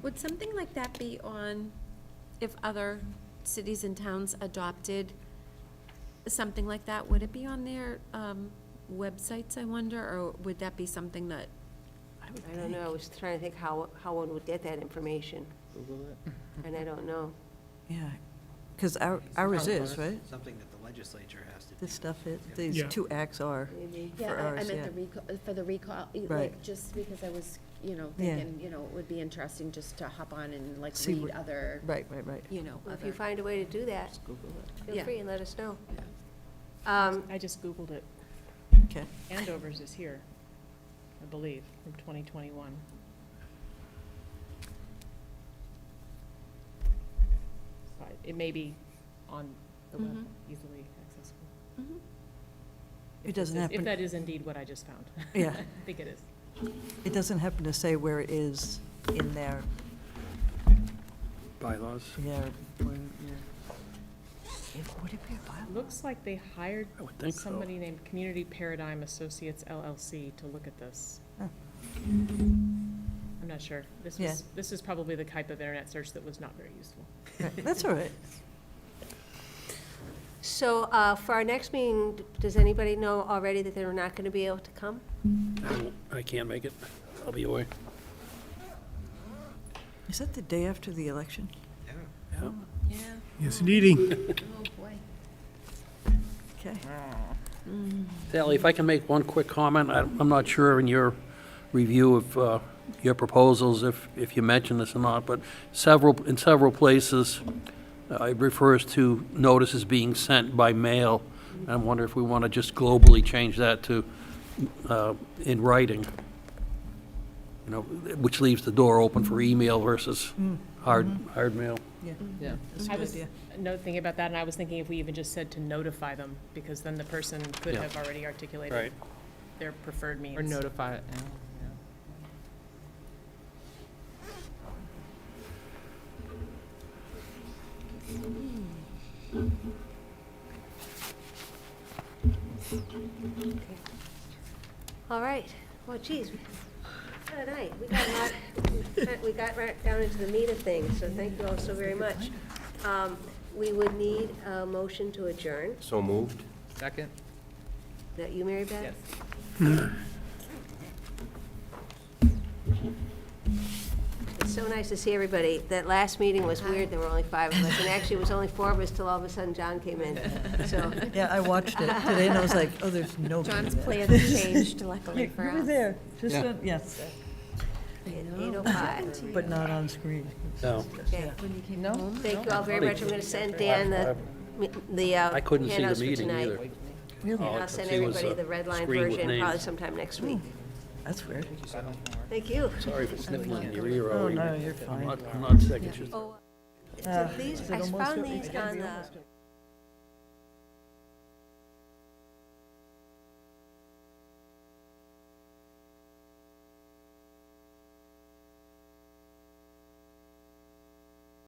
Would something like that be on, if other cities and towns adopted something like that, would it be on their websites, I wonder, or would that be something that,
I don't know, I was trying to think how one would get that information,
Google it.
and I don't know.
Yeah, because ours is, right?
Something that the legislature has to do.
This stuff, these
Yeah.
2 acts are
Maybe.
for
yeah,
ours,
I meant
yeah.
the recall, for the recall,
Right.
like, just because I was,
Yeah.
thinking, it would be interesting just to hop on and like
See
read
what-
other,
Right.
Well, if you find a way to do that, feel
Yeah.
free and let us know.
I just Googled it.
Okay.
Andover's is here, I believe, from 2021. So it may be on the web,
Mhm.
easily accessible.
It doesn't
If
happen,
that is indeed what I just found.
Yeah.
I think it is.
it doesn't happen to say where it is in their,
Bylaws.
yeah. Would it be a bylaw?
Looks like they hired
I would think so.
somebody named Community Paradigm Associates LLC to look at this.
Oh.
I'm not sure.
Yeah.
This is probably the type of internet search that was not very useful.
Right, that's all right.
So for our next meeting, does anybody know already that they're not going to be able to come?
I can't make it. I'll be away.
Is that the day after the election?
Yeah.
yeah,
Yes, indeedy.
oh, boy.
Okay.
Sally, if I can make one quick comment, I'm not sure in your review of your proposals if you mentioned this or not, but in several places, it refers to notices being sent by mail. I wonder if we want to just globally change that to in writing, which leaves the door open for email versus hard mail.
Yeah.
That's a
I
good
was
idea.
thinking about that, and I was thinking if we even just said to notify them, because then the person could
Yeah.
have already articulated
Right.
their preferred means.
Or notify, yeah.
All right, well, geez, what a night. We got a lot, we got right down into the meat of things, so thank you all so very much. We would need a motion to adjourn.
So moved?
Second?
Is that you, Mary Beth?
Yes.
It's so nice to see everybody. That last meeting was weird, there were only 5 of us, and actually it was only 4 of us till all of a sudden John came in, so.
Yeah, I watched it today, and I was like, oh, there's nobody
John's
there.
plans changed luckily for
You were
us.
there, just,
Yeah.
Yes,
At 8:05.
but not on screen.
No.
Okay.
No?
Thank you all very much. I'm going to send Dan the
I couldn't see the
handouts for
meeting
tonight.
either.
Really?
And I'll send
See, it was
everybody
a
the red line
screen with
version probably
names.
sometime next week.
That's weird.
Thank you.
Sorry for sniffling in your ear.
Oh,
Rory.
no, you're fine.
I'm not second.
Oh,
Ah,
so these,
is it
I
almost
found
over?
these
It's gotta
on
be
the
almost over.